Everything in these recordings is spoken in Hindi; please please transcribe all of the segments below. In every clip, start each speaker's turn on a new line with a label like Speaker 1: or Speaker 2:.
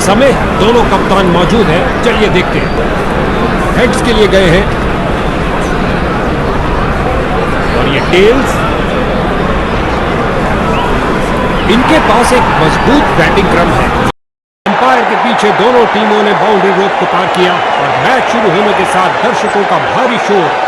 Speaker 1: समय दोनों कप्तान मौजूद हैं, चलिए देखते हैं। हेड्स के लिए गए हैं और ये टेल्स। इनके पास एक मजबूत बैटिंग क्रम है। अंपायर के पीछे दोनों टीमों ने बाउंड्री रोप को पार किया और मैच शुरू होने के साथ दर्शकों का भारी शोर।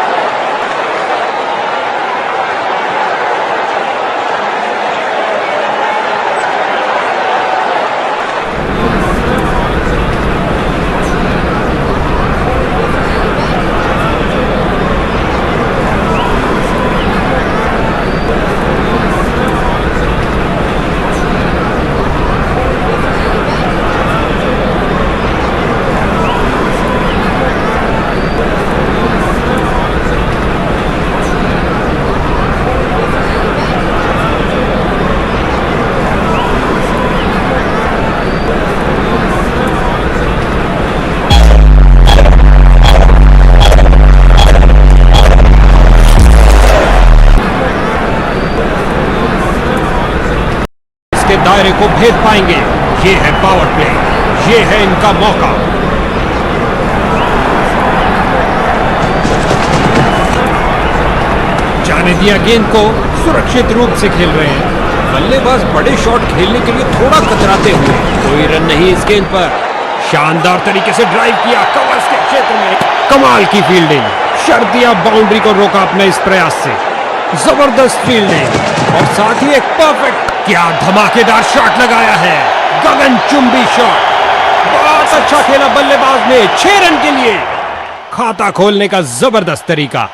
Speaker 1: दायरे को भेद पाएंगे। ये है पावर प्ले, ये है इनका मौका। जाने दिया गेंद को, सुरक्षित रूप से खेल रहे हैं। बल्लेबाज बड़े शॉट खेलने के लिए थोड़ा कतराते हुए। कोई रन नहीं इस गेंद पर। शानदार तरीके से ड्राइव किया कवर्स के क्षेत्र में। कमाल की फील्डिंग, शर्तिया बाउंड्री को रोका अपने इस प्रयास से। जबरदस्त फील्डिंग और साथ ही एक परफेक्ट, क्या धमाकेदार शॉट लगाया है, गगनचुंबी शॉट। बहुत अच्छा खेला बल्लेबाज ने 6 रन के लिए। खाता खोलने का जबरदस्त तरीका।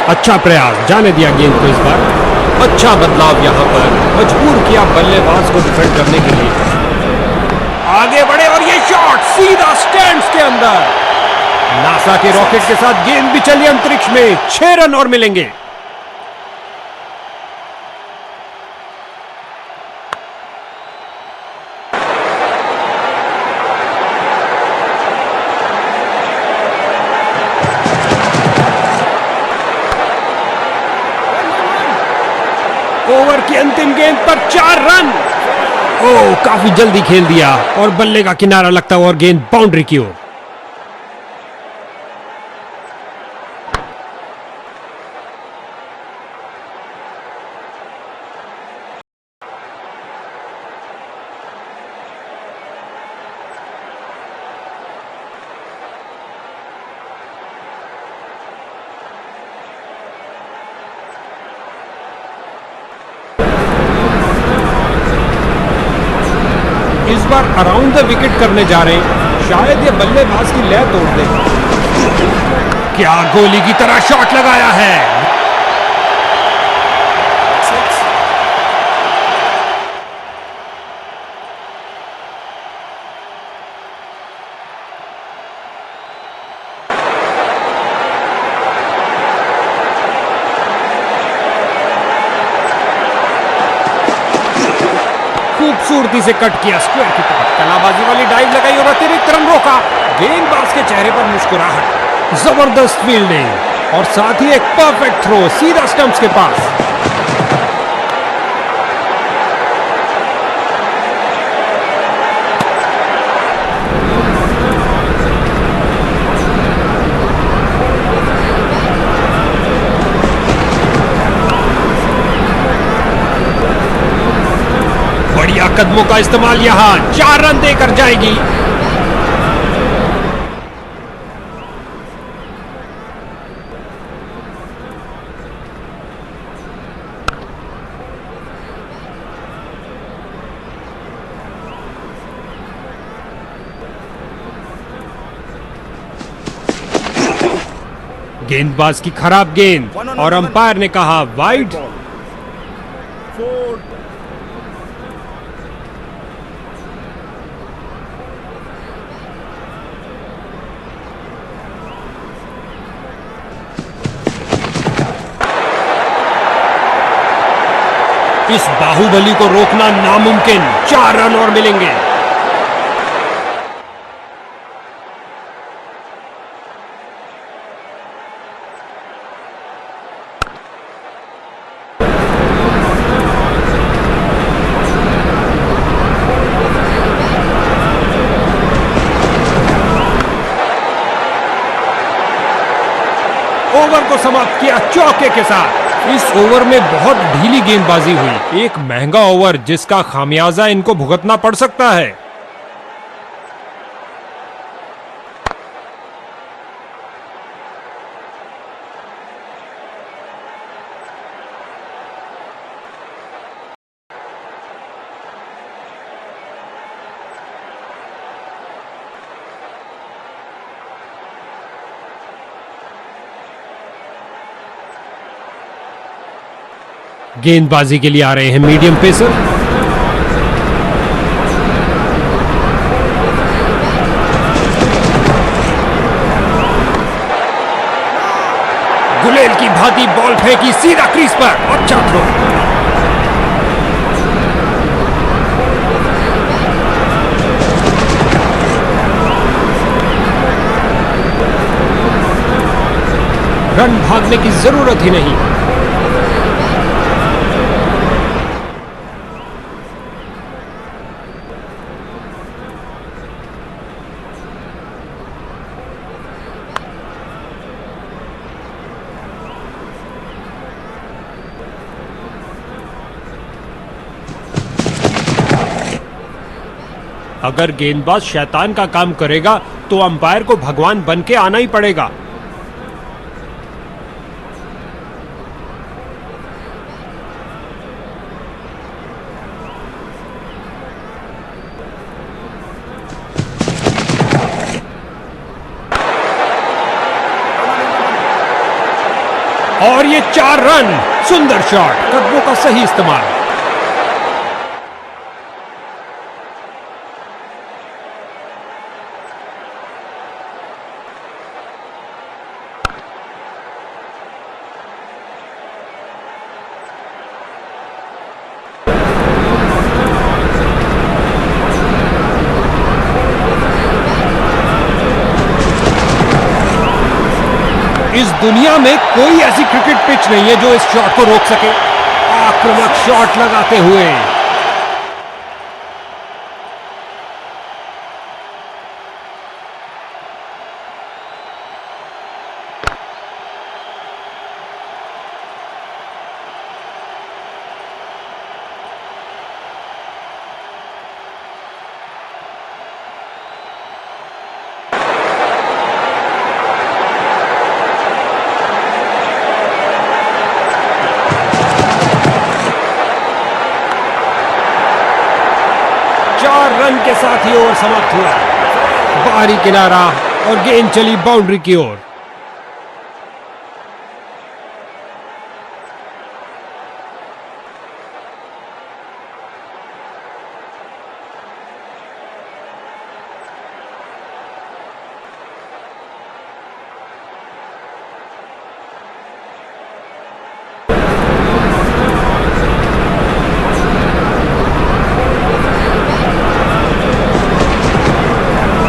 Speaker 1: अच्छा प्रयास, जाने दिया गेंद को इस बार। अच्छा बदलाव यहां पर, मजबूर किया बल्लेबाज को डिफेंड करने के लिए। आगे बढ़े और ये शॉट सीधा स्टैंड्स के अंदर। नासा के रॉकेट के साथ गेंद भी चली अंतरिक्ष में। 6 रन और मिलेंगे। ओवर की अंतिम गेंद पर 4 रन। ओह, काफी जल्दी खेल दिया और बल्ले का किनारा लगता हुआ और गेंद बाउंड्री की ओर। इस बार अराउंड द विकेट करने जा रहे हैं। शायद ये बल्लेबाज की लय तोड़ दे। क्या गोली की तरह शॉट लगाया है। खूबसूरती से कट किया स्क्वायर की तरफ। कलाबाजी वाली डाइव लगाई और अतिरिक्त रन रोका। गेंदबाज के चेहरे पर मुस्कुराहट। जबरदस्त फील्डिंग और साथ ही एक परफेक्ट थ्रो सीधा स्टंप्स के पास। बढ़िया कदमों का इस्तेमाल, यहां 4 रन देकर जाएगी। गेंदबाज की खराब गेंद और अंपायर ने कहा वाइड। इस बाहुबली को रोकना नामुमकिन। 4 रन और मिलेंगे। को समाप्त किया चौके के साथ। इस ओवर में बहुत ढीली गेंदबाजी हुई, एक महंगा ओवर जिसका खामियाजा इनको भुगतना पड़ सकता है। गेंदबाजी के लिए आ रहे हैं मीडियम पेसर। गुलेल की भांति बॉल फेंकी सीधा क्रीज पर, अच्छा थ्रो। रन भागने की जरूरत ही नहीं। अगर गेंदबाज शैतान का काम करेगा तो अंपायर को भगवान बन के आना ही पड़ेगा। और ये 4 रन, सुंदर शॉट, कदमों का सही इस्तेमाल। इस दुनिया में कोई ऐसी क्रिकेट पिच नहीं है जो इस शॉट को रोक सके। आक्रामक शॉट लगाते हुए रन के साथ ही ओवर समाप्त हुआ। बाहरी किनारा और गेंद चली बाउंड्री की ओर।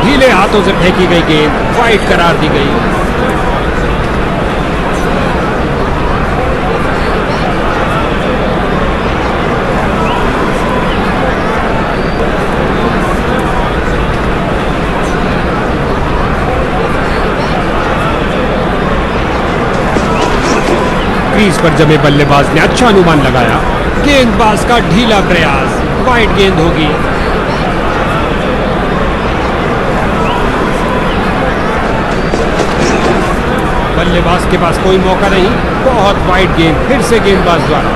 Speaker 1: ढीले हाथों से फेंकी गई गेंद वाइड करार दी गई। क्रीज पर जमे बल्लेबाज ने अच्छा अनुमान लगाया। गेंदबाज का ढीला प्रयास, वाइड गेंद होगी। बल्लेबाज के पास कोई मौका नहीं, बहुत वाइड गेंद फिर से गेंदबाज द्वारा।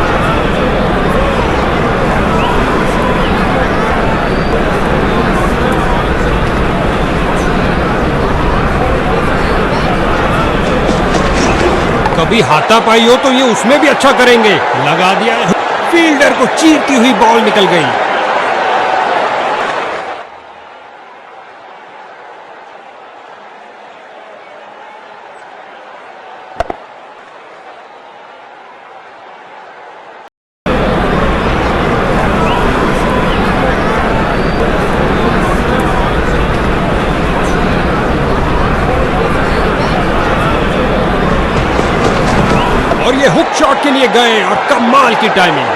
Speaker 1: कभी हाथापाई हो तो ये उसमें भी अच्छा करेंगे। लगा दिया, फील्डर को चीरती हुई बॉल निकल गई। और ये हुक शॉट के लिए गए और कमाल की टाइमिंग,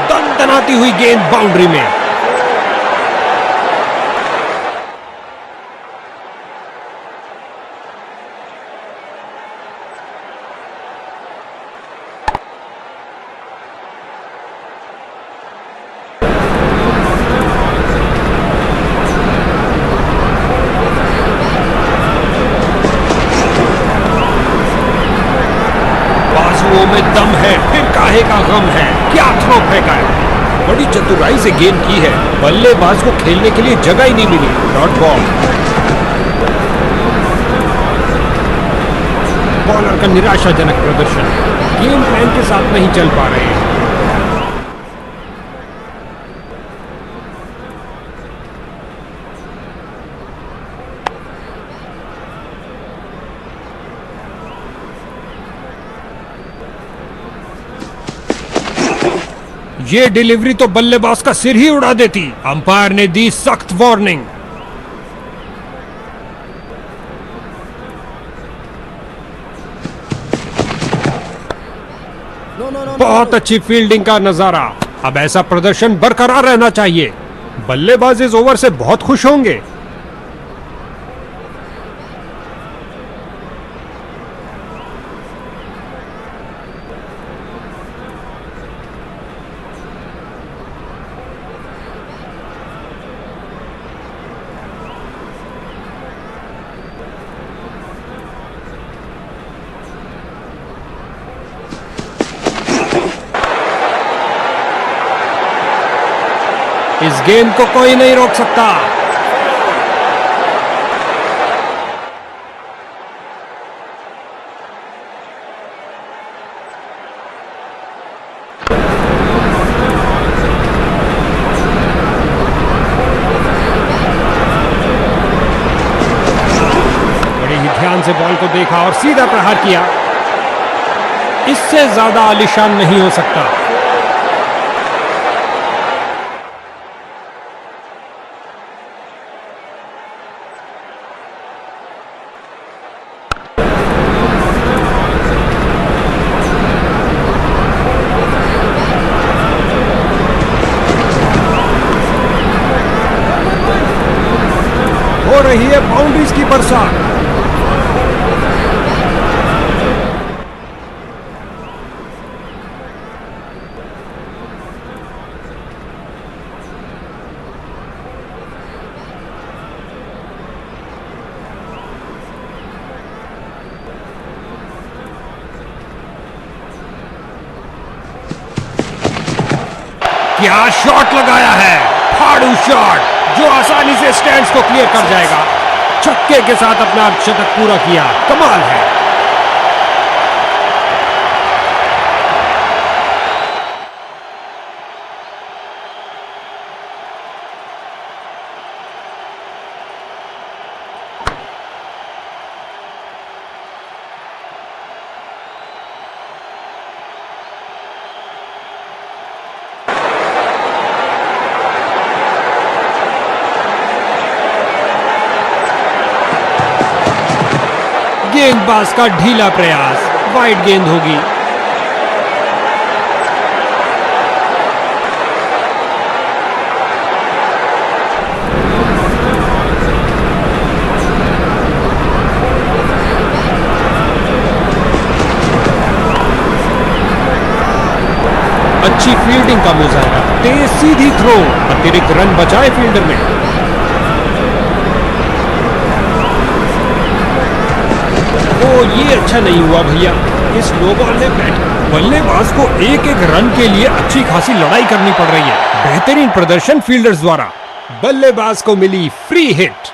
Speaker 1: दनदनाती हुई गेंद बाउंड्री में। में दम है, फिर काहे का गम है, क्या थ्रो फेंका है। बड़ी चतुराई से गेंद की है, बल्लेबाज को खेलने के लिए जगह ही नहीं मिली। Dot ball. बॉलर का निराशाजनक प्रदर्शन, गेम प्लान के साथ नहीं चल पा रहे हैं। ये डिलीवरी तो बल्लेबाज का सिर ही उड़ा देती। अंपायर ने दी सख्त वार्निंग। बहुत अच्छी फील्डिंग का नजारा। अब ऐसा प्रदर्शन बरकरार रहना चाहिए। बल्लेबाज इस ओवर से बहुत खुश होंगे। इस गेंद को कोई नहीं रोक सकता। बड़े ही ध्यान से बॉल को देखा और सीधा प्रहार किया। इससे ज्यादा आलीशान नहीं हो सकता। हो रही है बाउंड्रीज की बरसात। क्या शॉट लगाया है, फाड़ू शॉट जो आसानी से स्टैंड्स को क्लियर कर जाएगा। छक्के के साथ अपना शतक पूरा किया, कमाल है। गेंदबाज का ढीला प्रयास, वाइड गेंद होगी। अच्छी फील्डिंग का मुजाहरा, तेज सीधी थ्रो, अतिरिक्त रन बचाए फील्डर ने। ये अच्छा नहीं हुआ भैया, इस नो बॉल ने बैट बल्लेबाज को एक एक रन के लिए अच्छी खासी लड़ाई करनी पड़ रही है। बेहतरीन प्रदर्शन फील्डर्स द्वारा, बल्लेबाज को मिली फ्री हिट।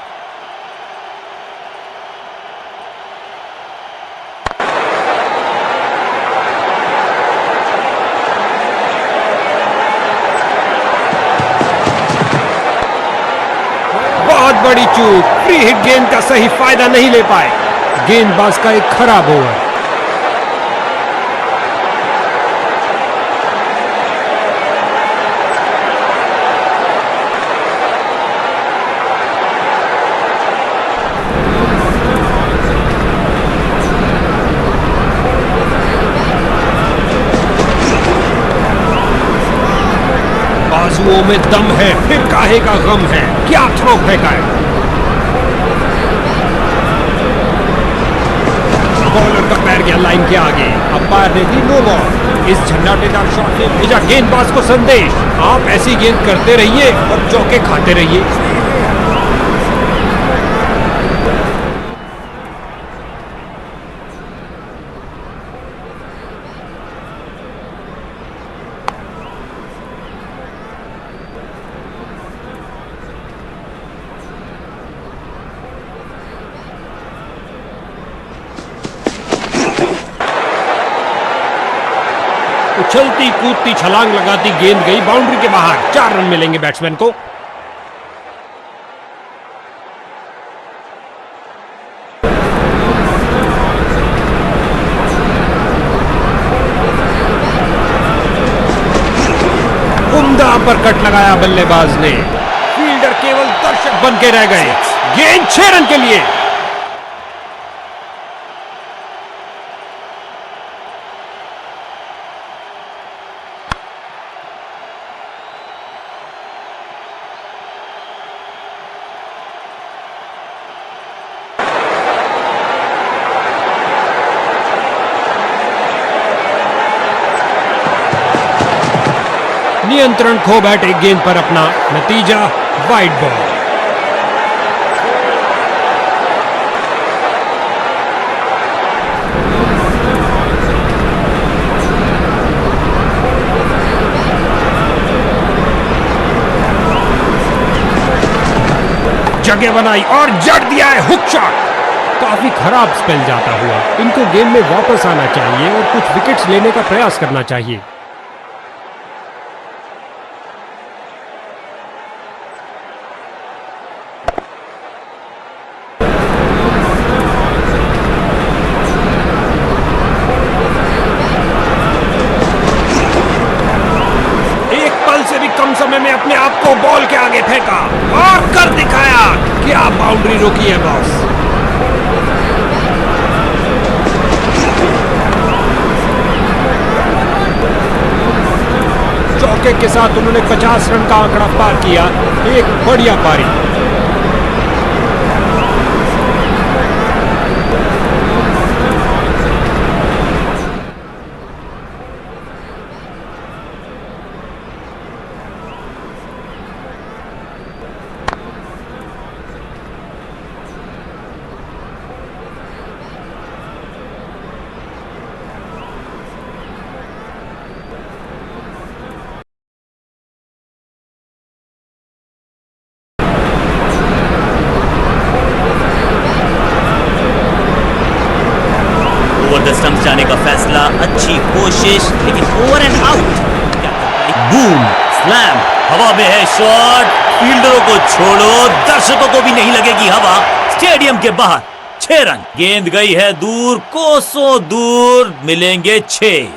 Speaker 1: बहुत बड़ी चूक, फ्री हिट गेंद का सही फायदा नहीं ले पाए। गेंदबाज का एक खराब ओवर। बाजुओं में दम है, फिर काहे का गम है, क्या थ्रो फेंका है। बॉलर का पैर गया लाइन के आगे, अंपायर ने दी नो बॉल। इस झंडाटेदार शॉट ने भेजा गेंदबाज को संदेश, आप ऐसी गेंद करते रहिए और चौके खाते रहिए। उछलती कूदती छलांग लगाती गेंद गई बाउंड्री के बाहर। 4 रन मिलेंगे बैट्समैन को। उम्दा पर कट लगाया बल्लेबाज ने। फील्डर केवल दर्शक बन के रह गए। गेंद 6 रन के लिए। नियंत्रण खो बैठे गेंद पर अपना। नतीजा वाइड बॉल। जगह बनाई और जड़ दिया है हुक शॉट। काफी खराब स्पेल जाता हुआ। इनको गेम में वापस आना चाहिए और कुछ विकेट्स लेने का प्रयास करना चाहिए। कम समय में अपने आप को बॉल के आगे फेंका और कर दिखाया। क्या बाउंड्री रोकी है बॉस। चौके के साथ उन्होंने 50 रन का आंकड़ा पार किया। एक बढ़िया पारी।
Speaker 2: स्टंप्स जाने का फैसला। अच्छी कोशिश लेकिन over and out. Boom slam. हवा में है शॉट। फील्डरों को छोड़ो, दर्शकों को भी नहीं लगेगी हवा। स्टेडियम के बाहर 6 रन। गेंद गई है दूर, कोसों दूर। मिलेंगे 6।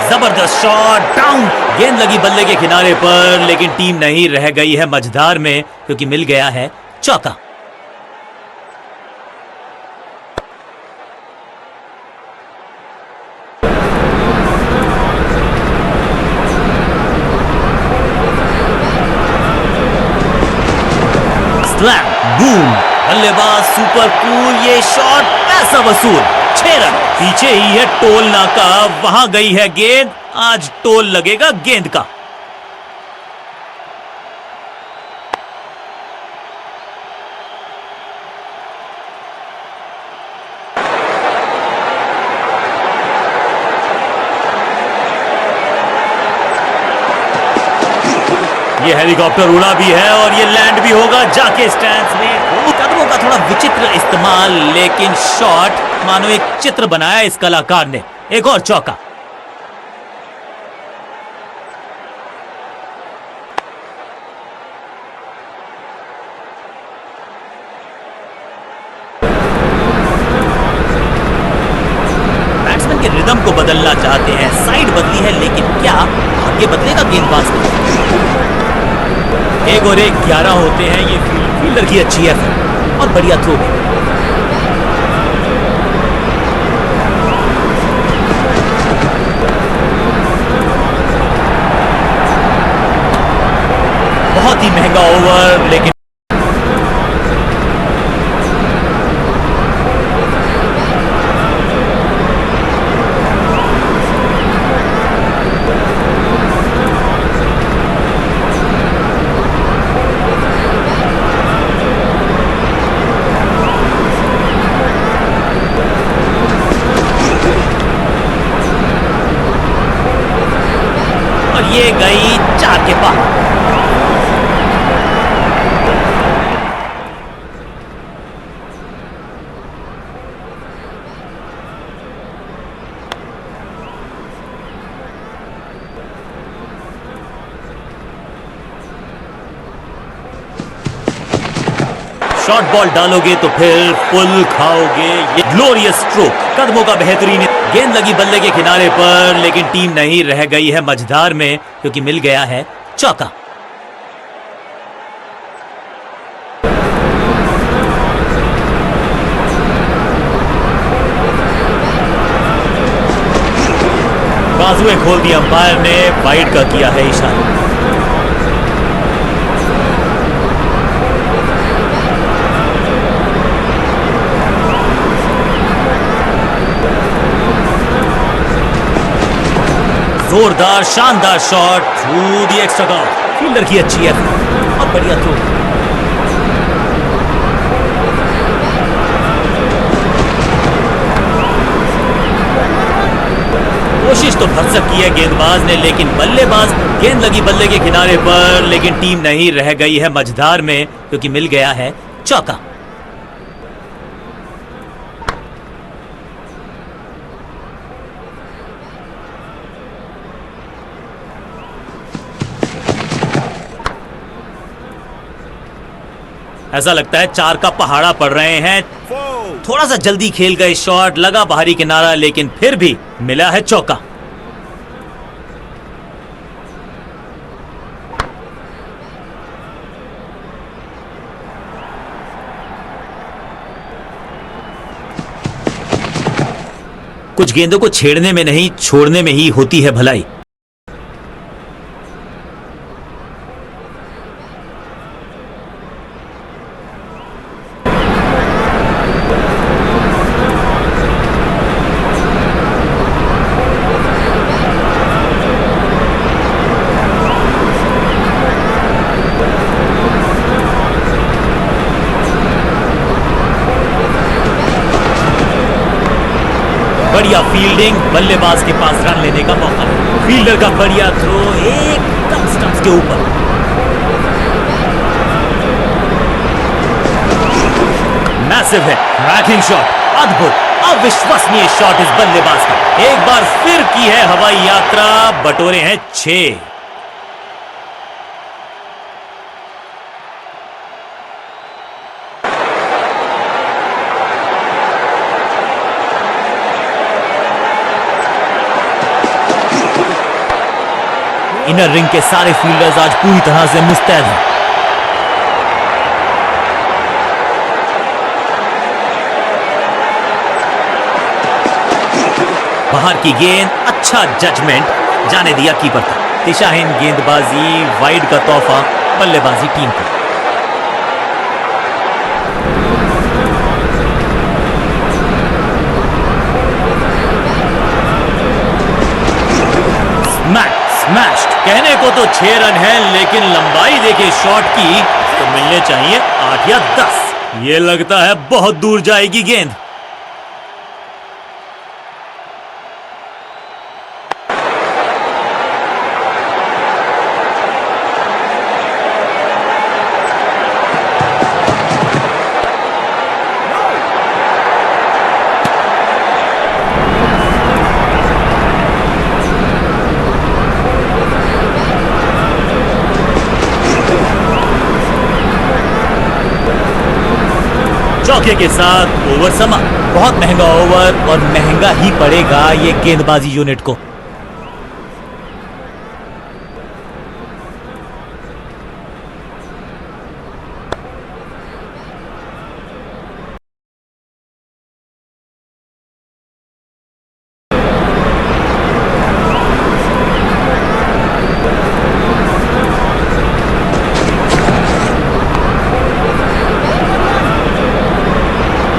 Speaker 2: जबरदस्त शॉट डाउन। गेंद लगी बल्ले के किनारे पर, लेकिन टीम नहीं रह गई है मझधार में क्योंकि मिल गया है चौका। Slam boom. बल्लेबाज सुपर कूल। ये शॉट पैसा वसूल। 6 रन। पीछे ही है टोल नाका, वहां गई है गेंद। आज टोल लगेगा गेंद का। ये हेलीकॉप्टर उड़ा भी है और ये लैंड भी होगा जाके स्टैंड्स में। कदमों का थोड़ा विचित्र इस्तेमाल, लेकिन शॉट मानो एक चित्र बनाया इस कलाकार ने। एक और चौका। बैट्समैन के रिदम को बदलना चाहते हैं। साइड बदली है, लेकिन क्या भाग्य बदलेगा गेंदबाज का? 1 और 1 11 होते हैं। ये फील्डर की अच्छी एफर्ट और बढ़िया थ्रो भी। बहुत ही महंगा ओवर, लेकिन ये शॉर्ट बॉल डालोगे तो फिर फुल खाओगे। ये ग्लोरियस स्ट्रोक, कदमों का बेहतरीन। गेंद लगी बल्ले के किनारे पर, लेकिन टीम नहीं रह गई है मझधार में, क्योंकि मिल गया है चौका। बाजुएं खोल दी अंपायर ने, वाइड का किया है इशारा। जोरदार शानदार शॉट थ्रू दी एक्स्ट्रा गॉल। फील्डर की अच्छी है और बढ़िया थ्रो। कोशिश तो भरसक की है गेंदबाज ने, लेकिन बल्लेबाज, गेंद लगी बल्ले के किनारे पर, लेकिन टीम नहीं रह गई है मझधार में, क्योंकि मिल गया है चौका। ऐसा लगता है 4 का पहाड़ा पड़ रहे हैं। थोड़ा सा जल्दी खेल गए शॉट, लगा बाहरी किनारा, लेकिन फिर भी मिला है चौका। कुछ गेंदों को छेड़ने में नहीं, छोड़ने में ही होती है भलाई। बढ़िया फील्डिंग, बल्लेबाज के पास रन लेने का मौका। फील्डर का बढ़िया थ्रो एकदम स्टंप्स के ऊपर। मैसिव है, ट्रैकिंग शॉट, अद्भुत, अविश्वसनीय शॉट इस बल्लेबाज का। एक बार फिर की है हवाई यात्रा, बटोरे हैं 6। इनर रिंग के सारे फील्डर्स आज पूरी तरह से मुस्तैद हैं। बाहर की गेंद, अच्छा जजमेंट, जाने दिया कीपर था। दिशाहीन गेंदबाजी, वाइड का तोहफा बल्लेबाजी टीम को। स्मैश्ड, कहने को तो 6 रन है, लेकिन लंबाई देखे शॉट की तो मिलने चाहिए 8 या 10। ये लगता है बहुत दूर जाएगी गेंद। चौके के साथ ओवर समा। बहुत महंगा ओवर, और महंगा ही पड़ेगा ये गेंदबाजी यूनिट को।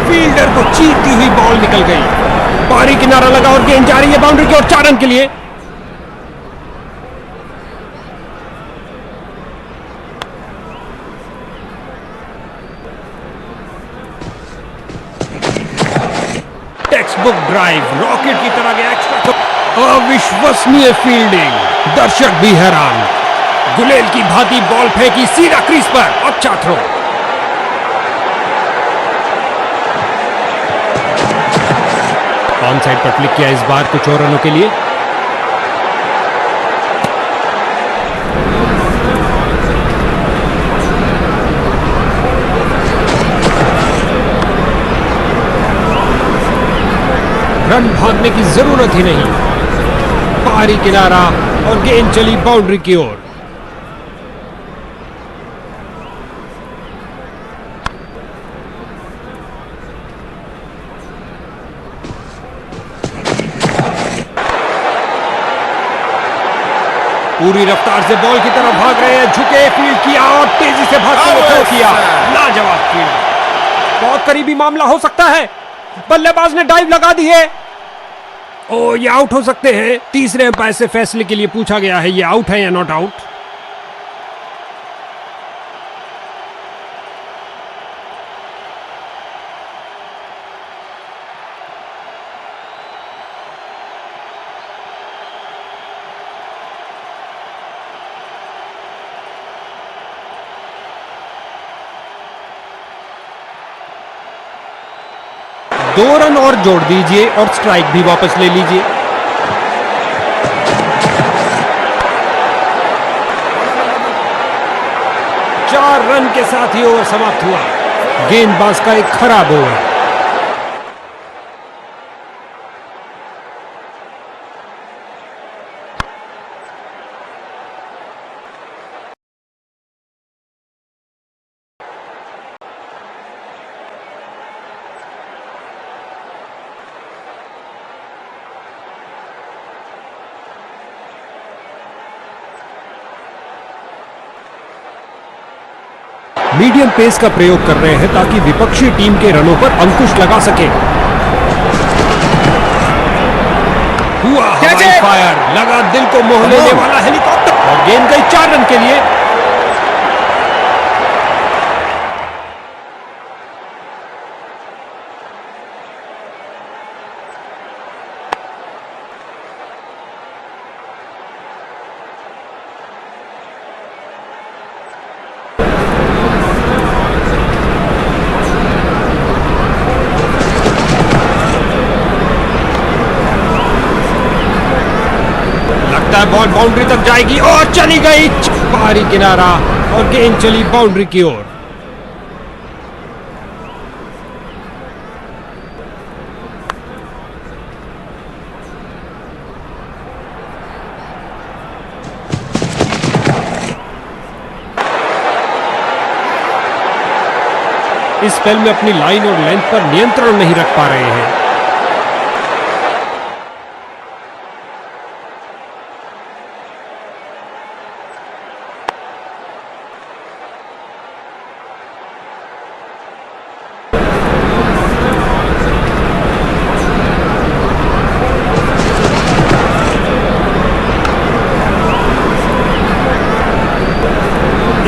Speaker 1: फील्डर को चीरती हुई बॉल निकल गई, बाहरी किनारा लगा और गेंद जा रही है बाउंड्री की ओर 4 रन के लिए। टेक्स्ट बुक ड्राइव, रॉकेट की तरह गया एक्स्ट्रा। अविश्वसनीय फील्डिंग, दर्शक भी हैरान। गुलेल की भांति बॉल फेंकी सीधा क्रीज पर, अच्छा थ्रो। ऑन साइड पर क्लिक किया इस बार कुछ और रनों के लिए। रन भागने की जरूरत ही नहीं। बाहरी किनारा और गेंद चली बाउंड्री की ओर। पूरी रफ्तार से बॉल की तरफ भाग रहे हैं, झुके फील्ड किया और तेजी से भागते हुए थ्रो किया। लाजवाब फील्ड, बहुत करीबी मामला हो सकता है। बल्लेबाज ने डाइव लगा दी है। ओ, ये आउट हो सकते हैं। तीसरे अंपायर से फैसले के लिए पूछा गया है, ये आउट है या नॉट आउट। दो रन और जोड़ दीजिए और स्ट्राइक भी वापस ले लीजिए। चार रन के साथ ही ओवर समाप्त हुआ। गेंदबाज का एक खराब ओवर। मीडियम पेस का प्रयोग कर रहे हैं ताकि विपक्षी टीम के रनों पर अंकुश लगा सके। हुआ हवाई फायर, लगा दिल को मोह लेने वाला हेलीकॉप्टर और गेंद गई 4 रन के लिए। बॉल बाउंड्री तक जाएगी और चली गई। बाहरी किनारा और गेंद चली बाउंड्री की ओर। इस स्पेल में अपनी लाइन और लेंथ पर नियंत्रण नहीं रख पा रहे हैं।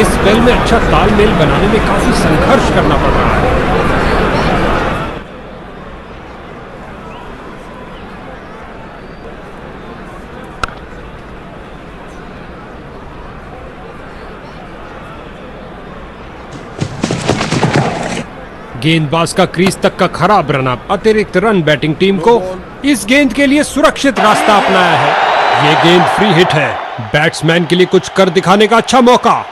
Speaker 1: इस स्पेल में अच्छा तालमेल बनाने में काफी संघर्ष करना पड़ रहा है। गेंदबाज का क्रीज तक का खराब रन अप, अतिरिक्त रन बैटिंग टीम को। इस गेंद के लिए सुरक्षित रास्ता अपनाया है। यह गेंद फ्री हिट है। बैट्समैन के लिए कुछ कर दिखाने का अच्छा मौका।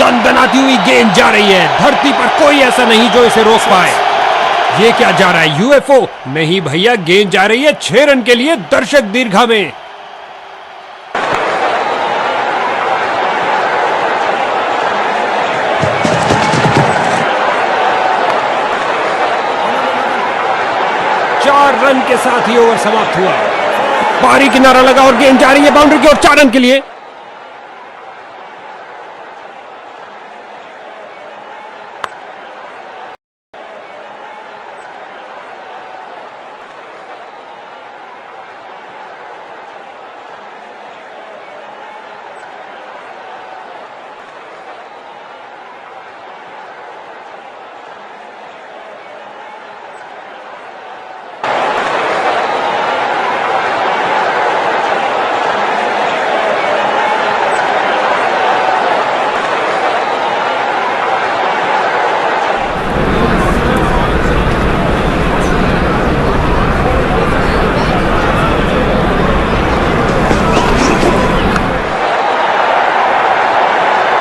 Speaker 1: दनदनाती हुई गेंद जा रही है। धरती पर कोई ऐसा नहीं जो इसे रोक पाए। ये क्या जा रहा है, यूएफओ? नहीं भैया, गेंद जा रही है 6 रन के लिए दर्शक दीर्घा में। चार रन के साथ ही ओवर समाप्त हुआ। बाहरी किनारा लगा और गेंद जा रही है बाउंड्री की ओर 4 रन के लिए।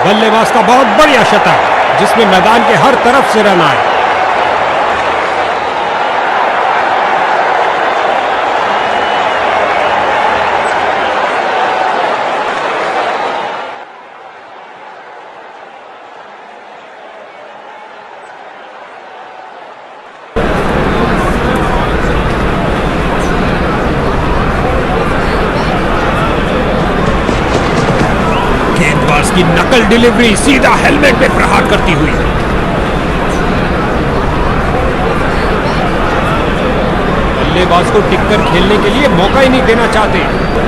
Speaker 1: बल्लेबाज का बहुत बढ़िया शतक, जिसमें मैदान के हर तरफ से रन आए। गेंदबाज की नकल डिलीवरी सीधा हेलमेट पे प्रहार करती हुई। बल्लेबाज को टिककर खेलने के लिए मौका ही नहीं देना चाहते।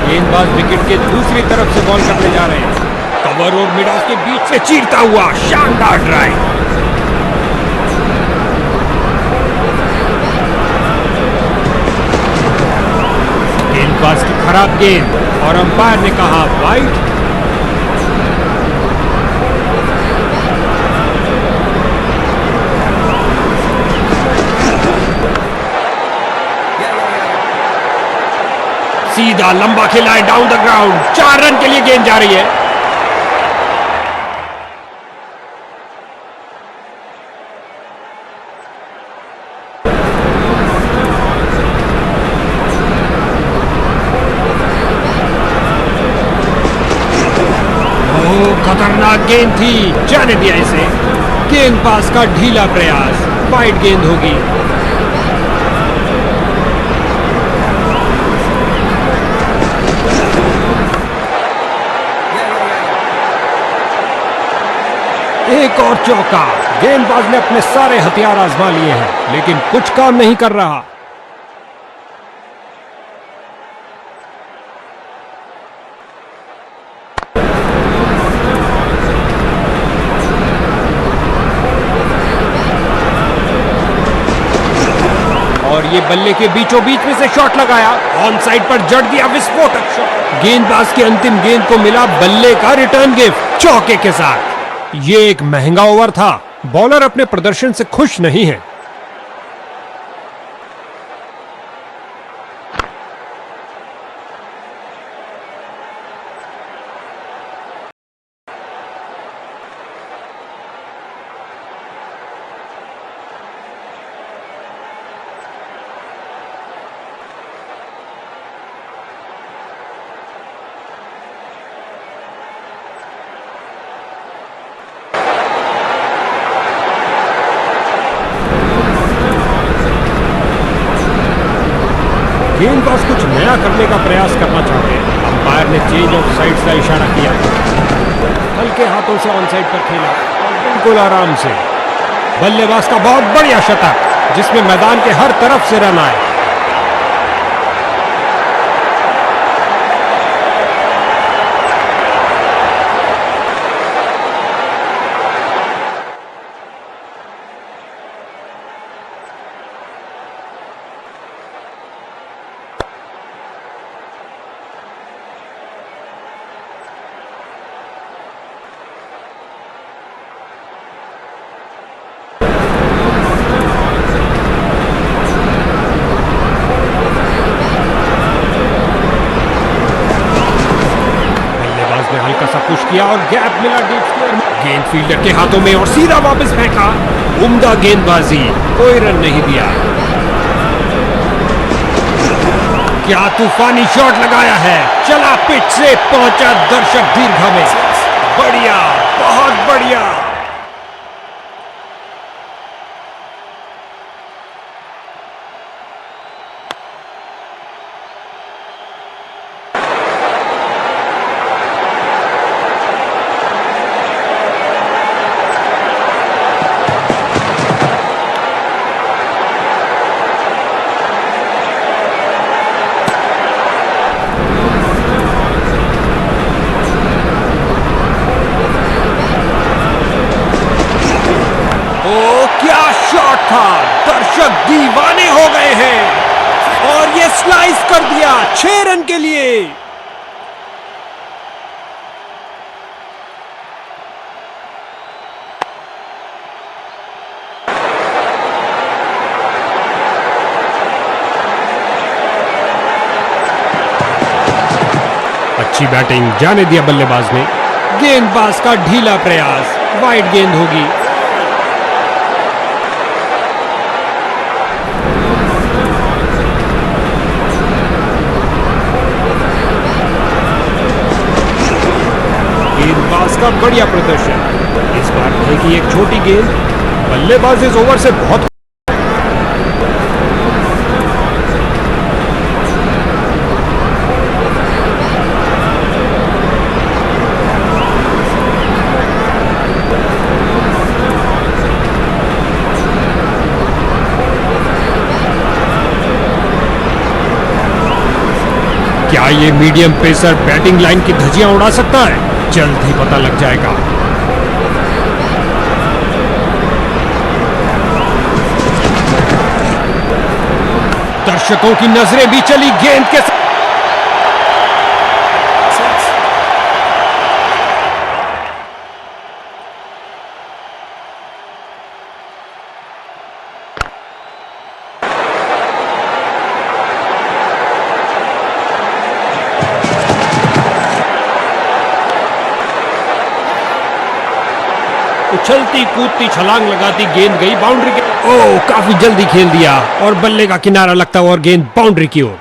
Speaker 1: गेंदबाज विकेट के दूसरी तरफ से बॉल करने जा रहे हैं। कवर और मिड ऑफ के बीच से चीरता हुआ शानदार ड्राइव। गेंदबाज की खराब गेंद और अंपायर ने कहा वाइड। सीधा लंबा खेला है डाउन द ग्राउंड। 4 रन के लिए गेंद जा रही है। ओह, खतरनाक गेंद थी, जाने दिया इसे। गेंदबाज का ढीला प्रयास, वाइड गेंद होगी। एक और चौका। गेंदबाज ने अपने सारे हथियार आजमा लिए हैं, लेकिन कुछ काम नहीं कर रहा। और ये बल्ले के बीचों बीच में से शॉट लगाया, ऑन साइड पर जड़ दिया विस्फोटक शॉट। गेंदबाज की अंतिम गेंद को मिला बल्ले का रिटर्न गिफ्ट चौके के साथ। ये एक महंगा ओवर था। बॉलर अपने प्रदर्शन से खुश नहीं है। गेंदबाज कुछ नया करने का प्रयास करना चाहते हैं। अंपायर ने चेंज ऑफ साइड्स का इशारा किया। हल्के हाथों से ऑन साइड पर खेला और बिल्कुल आराम से। बल्लेबाज का बहुत बढ़िया शतक, जिसमें मैदान के हर तरफ से रन आए। हल्का सा पुश किया और गैप मिला डीप स्क्वायर में। गेंद फील्डर के हाथों में और सीधा वापस फेंका। उम्दा गेंदबाजी, कोई रन नहीं दिया। क्या तूफानी शॉट लगाया है, चला पिच से पहुंचा दर्शक दीर्घा में। बढ़िया, बहुत बढ़िया। दर्शक दीवाने हो गए हैं और ये स्लाइस कर दिया 6 रन के लिए। अच्छी बैटिंग, जाने दिया बल्लेबाज ने। गेंदबाज का ढीला प्रयास, वाइड गेंद होगी। गेंदबाज का बढ़िया प्रदर्शन। इस बार फेंकी एक छोटी गेंद, बल्लेबाज इस ओवर से बहुत। क्या ये मीडियम पेसर बैटिंग लाइन की धज्जियां उड़ा सकता है? जल्द ही पता लग जाएगा। दर्शकों की नजरें भी चली गेंद के साथ। उछलती कूदती छलांग लगाती गेंद गई बाउंड्री के। ओह, काफी जल्दी खेल दिया और बल्ले का किनारा लगता और गेंद बाउंड्री की ओर।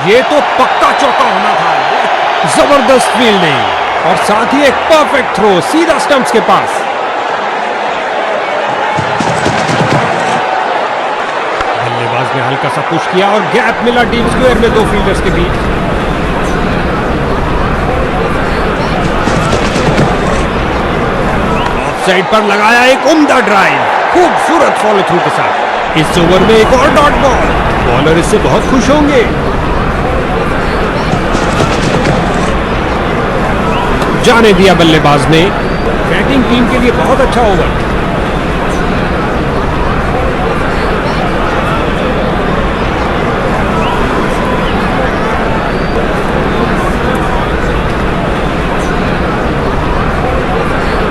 Speaker 1: ये तो पक्का चौका होना था। जबरदस्त फील्डिंग और साथ ही एक परफेक्ट थ्रो सीधा स्टंप्स के पास। बल्लेबाज ने हल्का सा पुश किया और गैप मिला डीप स्क्वायर में दो फील्डर्स के बीच। ऑफ साइड पर लगाया एक उम्दा ड्राइव, खूबसूरत फॉलो थ्रू के साथ। इस ओवर में एक और डॉट बॉल, बॉलर इससे बहुत खुश होंगे। जाने दिया बल्लेबाज ने। बैटिंग टीम के लिए बहुत अच्छा ओवर।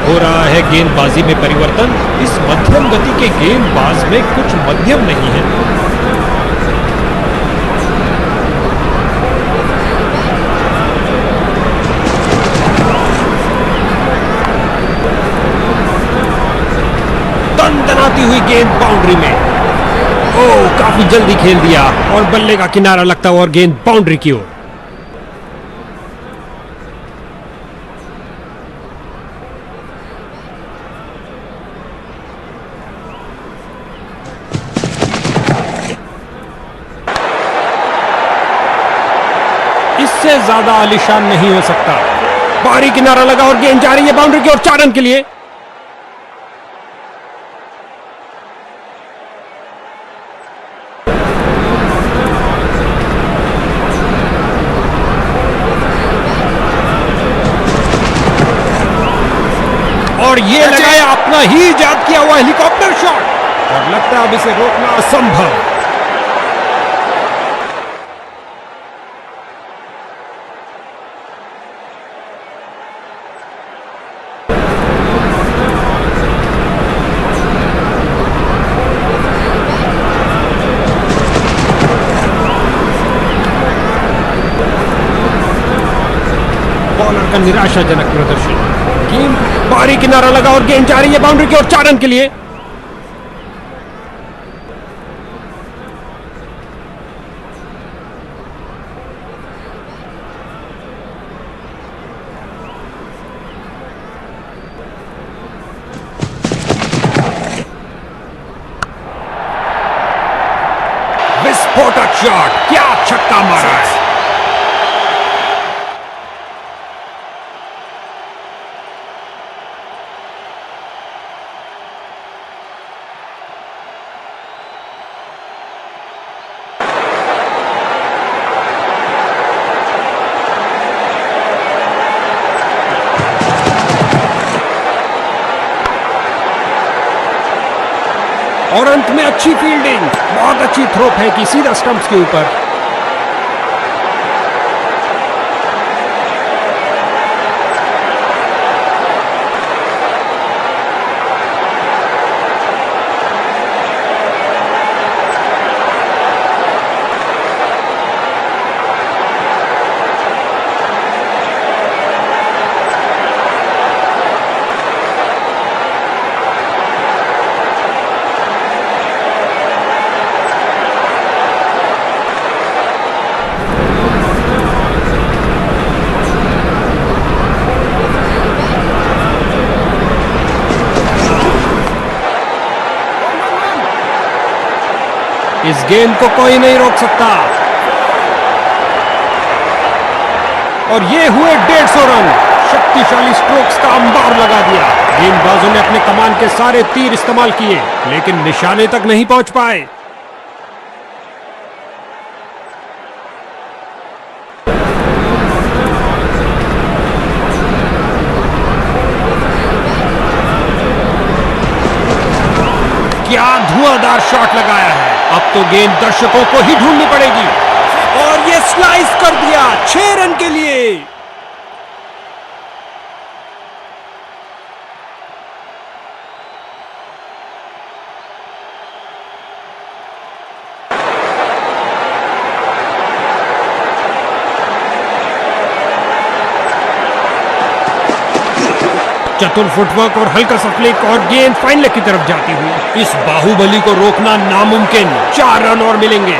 Speaker 1: हो रहा है गेंदबाजी में परिवर्तन। इस मध्यम गति के गेंदबाज में कुछ मध्यम नहीं है। दनदनाती हुई गेंद बाउंड्री में। ओह, काफी जल्दी खेल दिया और बल्ले का किनारा लगता और गेंद बाउंड्री की ओर। इससे ज्यादा आलीशान नहीं हो सकता। बाहरी किनारा लगा और गेंद जा रही है बाउंड्री की ओर 4 रन के लिए। और ये लगाया अपना ही इजाद किया हुआ हेलीकॉप्टर शॉट और लगता है अब इसे रोकना असंभव। बॉलर का निराशाजनक प्रदर्शन। गेंद बाहरी किनारा लगा और गेंद जा रही है बाउंड्री की ओर 4 रन के लिए। विस्फोटक शॉट, क्या छक्का मारा है। और अंत में अच्छी फील्डिंग, बहुत अच्छी थ्रो फेंकी सीधा स्टंप्स के ऊपर। इस गेंद को कोई नहीं रोक सकता। और ये हुए 150 रन। शक्तिशाली स्ट्रोक्स का अंबार लगा दिया। गेंदबाजों ने अपने कमान के सारे तीर इस्तेमाल किए, लेकिन निशाने तक नहीं पहुंच पाए। क्या धुआंधार शॉट लगाया है। अब तो गेंद दर्शकों को ही ढूंढनी पड़ेगी। और ये स्लाइस कर दिया 6 रन के लिए। चतुर फुटवर्क और हल्का सा फ्लिक और गेंद फाइनल की तरफ जाती हुई। इस बाहुबली को रोकना नामुमकिन। 4 रन और मिलेंगे।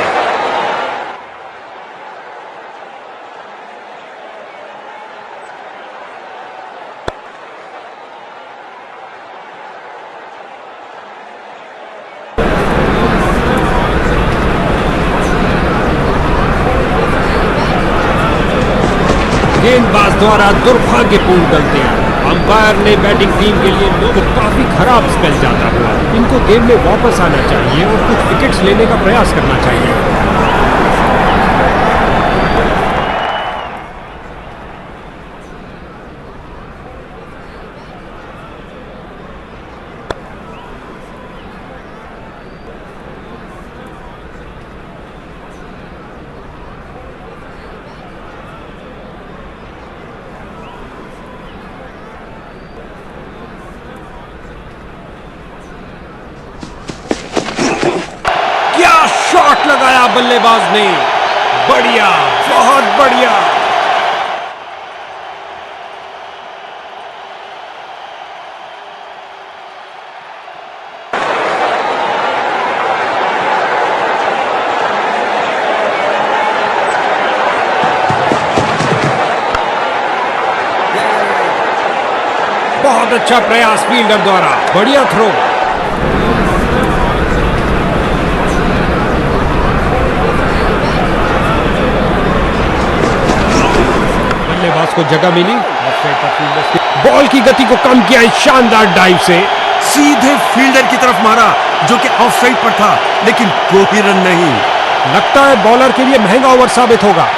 Speaker 1: गेंदबाज द्वारा दुर्भाग्यपूर्ण गलतियां। अंपायर ने बैटिंग टीम के लिए तो काफी खराब स्पेल जाता हुआ। इनको गेम में वापस आना चाहिए और कुछ विकेट्स लेने का प्रयास करना चाहिए। शॉट लगाया बल्लेबाज ने। बढ़िया, बहुत बढ़िया। बहुत अच्छा प्रयास फील्डर द्वारा। बढ़िया थ्रो। बल्लेबाज को जगह मिली। बॉल की गति को कम किया इस शानदार डाइव से।
Speaker 3: सीधे फील्डर की तरफ मारा, जो कि ऑफ साइड पर था, लेकिन कोई रन नहीं।
Speaker 1: लगता है बॉलर के लिए महंगा ओवर साबित होगा।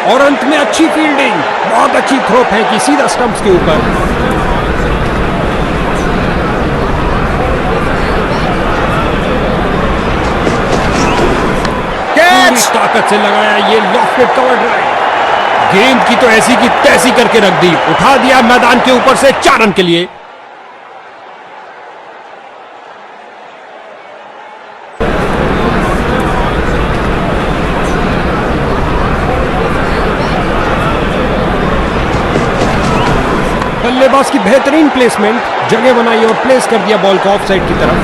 Speaker 1: और अंत में अच्छी फील्डिंग। बहुत अच्छी थ्रो फेंकी सीधा स्टंप्स के ऊपर। कैच! ताकत से लगाया ये लॉफ्टेड कवर ड्राइव। गेंद की तो ऐसी की तैसी करके रख दी। उठा दिया मैदान के ऊपर से 4 रन के लिए। बल्लेबाज की बेहतरीन प्लेसमेंट। जगह बनाई और प्लेस कर दिया बॉल को ऑफ साइड की तरफ।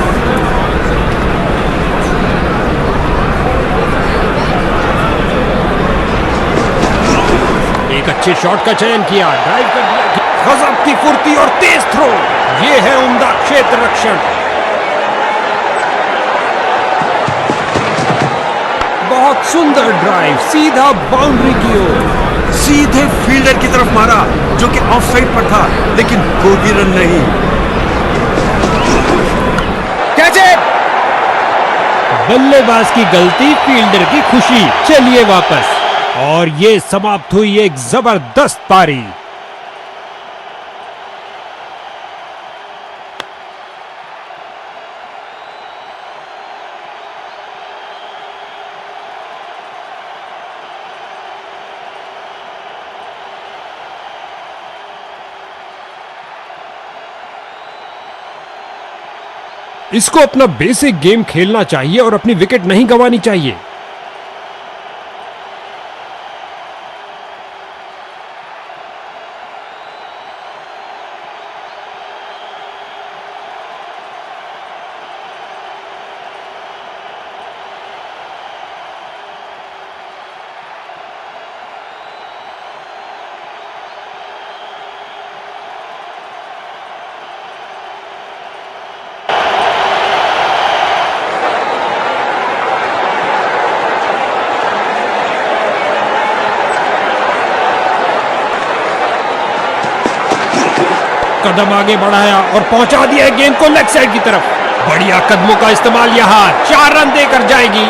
Speaker 1: एक अच्छे शॉट का चयन किया। ड्राइव कर दिया। गजब की फुर्ती और तेज थ्रो। ये है उम्दा क्षेत्र रक्षण। बहुत सुंदर ड्राइव सीधा बाउंड्री की ओर।
Speaker 3: सीधे फील्डर की तरफ मारा, जो कि ऑफ साइड पर था, लेकिन कोई रन नहीं।
Speaker 1: Catch it! बल्लेबाज की गलती, फील्डर की खुशी। चलिए वापस। और ये समाप्त हुई एक जबरदस्त पारी। इसको अपना बेसिक गेम खेलना चाहिए और अपनी विकेट नहीं गंवानी चाहिए। कदम आगे बढ़ाया और पहुंचा दिया है गेंद को लेग साइड की तरफ। बढ़िया कदमों का इस्तेमाल, यहां 4 रन देकर जाएगी।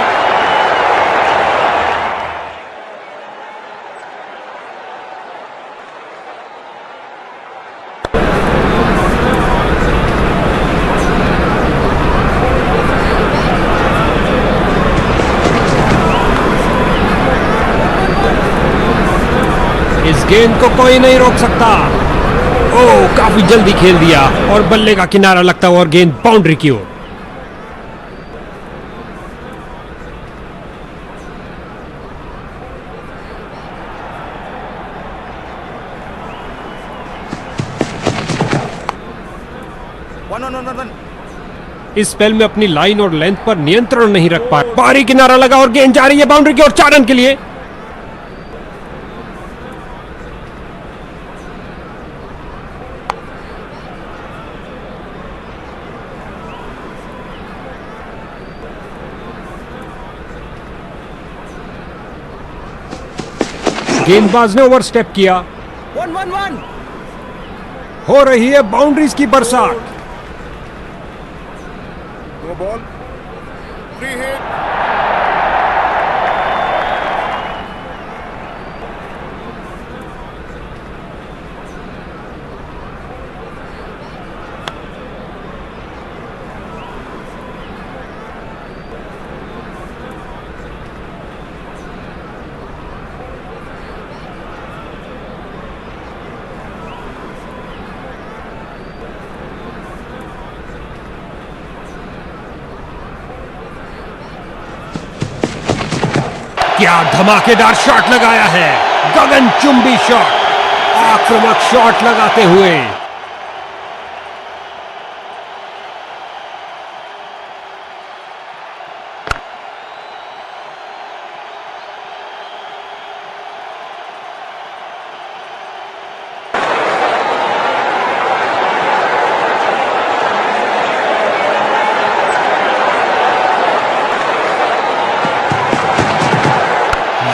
Speaker 1: इस गेंद को कोई नहीं रोक सकता। ओह, काफी जल्दी खेल दिया और बल्ले का किनारा लगता हुआ और गेंद बाउंड्री की ओर। इस स्पेल में अपनी लाइन और लेंथ पर नियंत्रण नहीं रख पा, बाहरी किनारा लगा और गेंद जा रही है बाउंड्री की ओर 4 रन के लिए। गेंदबाज ने ओवरस्टेप किया।
Speaker 4: 1-1-1
Speaker 1: हो रही है बाउंड्रीज की बरसात।
Speaker 5: No ball, free hit.
Speaker 1: क्या धमाकेदार शॉट लगाया है, गगनचुंबी शॉट, आक्रामक शॉट लगाते हुए।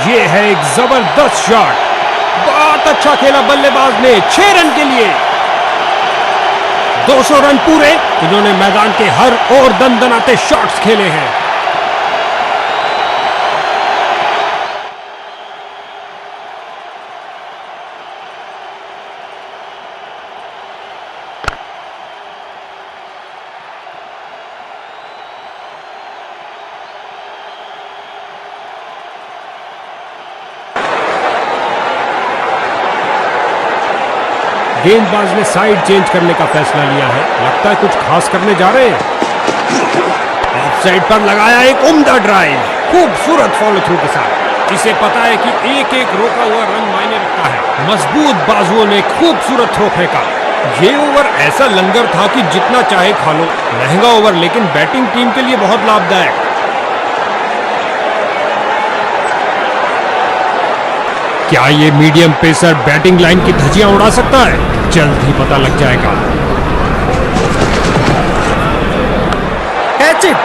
Speaker 1: ये है एक जबरदस्त शॉट, बहुत अच्छा खेला बल्लेबाज ने 6 रन के लिए। 200 रन पूरे। इन्होंने मैदान के हर ओर दनदनाते शॉट्स खेले हैं। गेंदबाज ने साइड चेंज करने का फैसला लिया है, लगता है कुछ खास करने जा रहे हैं। ऑफ साइड पर लगाया एक उम्दा ड्राइव, खूबसूरत फॉलो थ्रू के साथ। इसे पता है कि एक एक रोका हुआ रन मायने रखता है। मजबूत बाजुओं ने खूबसूरत थ्रो फेंका। ये ओवर ऐसा लंगर था कि जितना चाहे खा लो। महंगा ओवर, लेकिन बैटिंग टीम के लिए बहुत लाभदायक। क्या ये मीडियम पेसर बैटिंग लाइन की धज्जियां उड़ा सकता है? जल्द ही पता लग जाएगा।
Speaker 4: Catch it.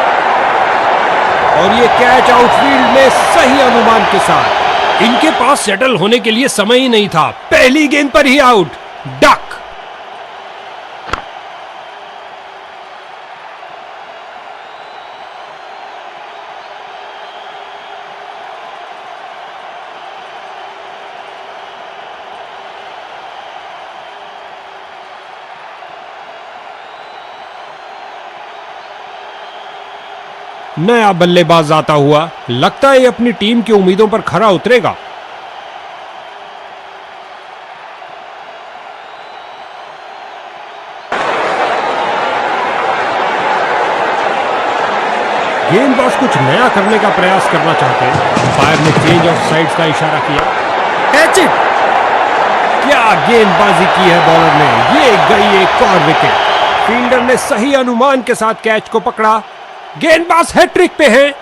Speaker 1: और ये कैच आउटफील्ड में सही अनुमान के साथ। इनके पास सेटल होने के लिए समय ही नहीं था, पहली गेंद पर ही आउट। डक। नया बल्लेबाज आता हुआ, लगता है ये अपनी टीम की उम्मीदों पर खरा उतरेगा। गेंदबाज कुछ नया करने का प्रयास करना चाहते हैं। अंपायर ने चेंज ऑफ साइड्स का इशारा किया।
Speaker 4: Catch it.
Speaker 1: क्या गेंदबाजी की है बॉलर ने, ये गई एक और विकेट। फील्डर ने सही अनुमान के साथ कैच को पकड़ा। गेंदबाज हैट्रिक पे है।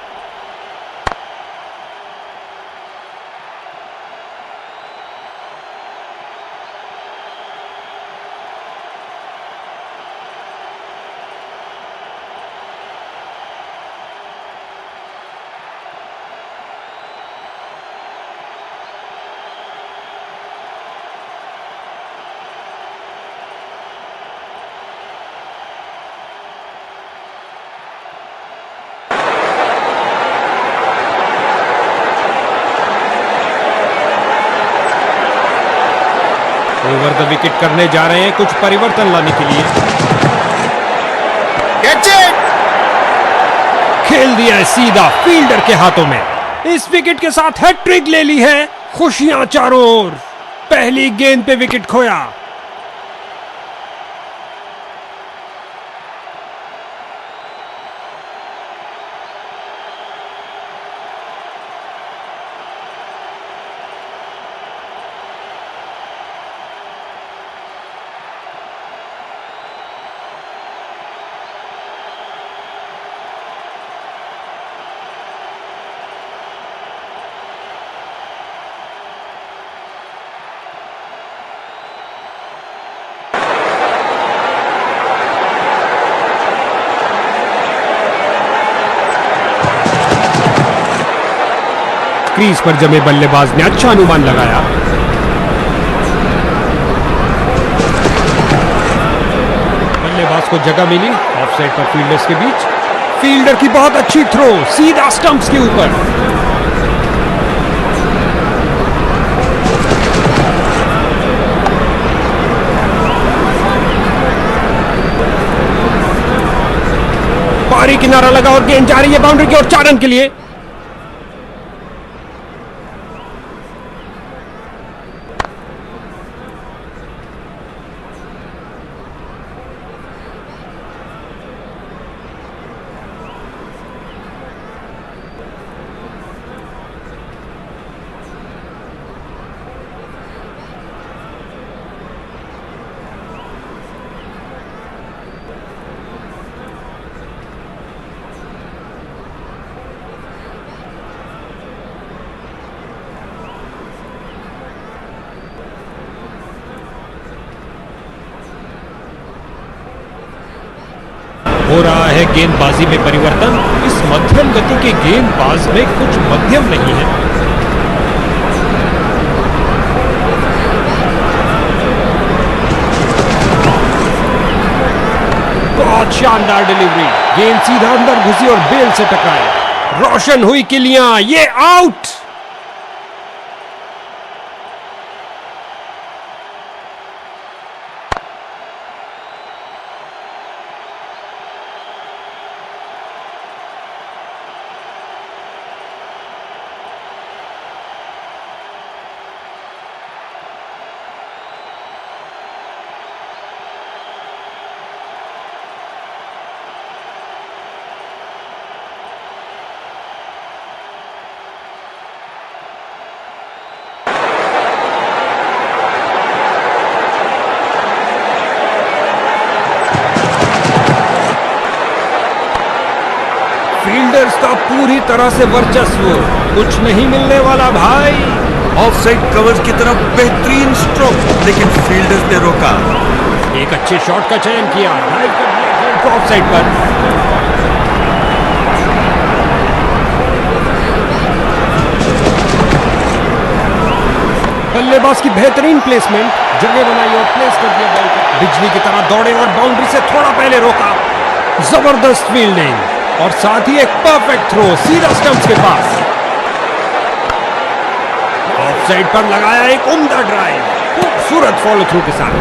Speaker 1: ओवर द विकेट करने जा रहे हैं कुछ परिवर्तन लाने के लिए।
Speaker 5: Catch it!
Speaker 1: खेल दिया है सीधा फील्डर के हाथों में। इस विकेट के साथ हैट्रिक ले ली है। खुशियां चारों ओर। पहली गेंद पे विकेट खोया। क्रीज पर जमे बल्लेबाज ने अच्छा अनुमान लगाया। बल्लेबाज को जगह मिली ऑफसाइड पर फील्डर्स के बीच। फील्डर की बहुत अच्छी थ्रो सीधा स्टंप्स के ऊपर। पारी किनारा लगा और गेंद जा रही है बाउंड्री की ओर 4 रन के लिए। हो रहा है गेंदबाजी में परिवर्तन। इस मध्यम गति के गेंदबाज में कुछ मध्यम नहीं है। बहुत शानदार डिलीवरी। गेंद सीधा अंदर घुसी और बेल से टकराई। रोशन हुई किलियां। ये आउट। फील्डर्स का पूरी तरह से वर्चस्व। कुछ नहीं मिलने वाला भाई।
Speaker 3: ऑफसाइड कवर की तरफ बेहतरीन स्ट्रोक, लेकिन फील्डर्स ने रोका।
Speaker 1: एक अच्छे शॉट का चयन किया। ड्राइव कर दिया गेंद को ऑफसाइड पर। बल्लेबाज की बेहतरीन प्लेसमेंट। जगह बनाई और प्लेस कर दिया बॉल को। बिजली की तरह दौड़े और बाउंड्री से थोड़ा पहले रोका। जबरदस्त फील्डिंग और साथ ही एक परफेक्ट थ्रो सीधा स्टंप्स के पास। ऑफसाइड पर लगाया एक उम्दा ड्राइव खूबसूरत फॉलो थ्रू के साथ।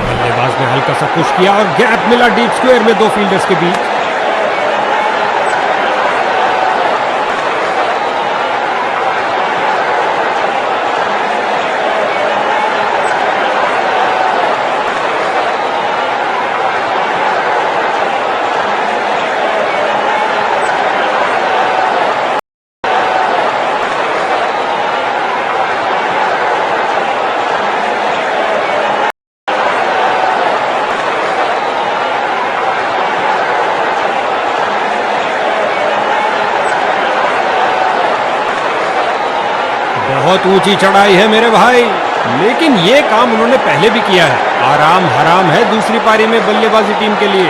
Speaker 1: बल्लेबाज ने हल्का सा पुश किया और गैप मिला डीप स्क्वायर में दो फील्डर्स के बीच। बहुत ऊंची चढ़ाई है मेरे भाई, लेकिन ये काम उन्होंने पहले भी किया है। आराम हराम है दूसरी पारी में बल्लेबाजी टीम के लिए।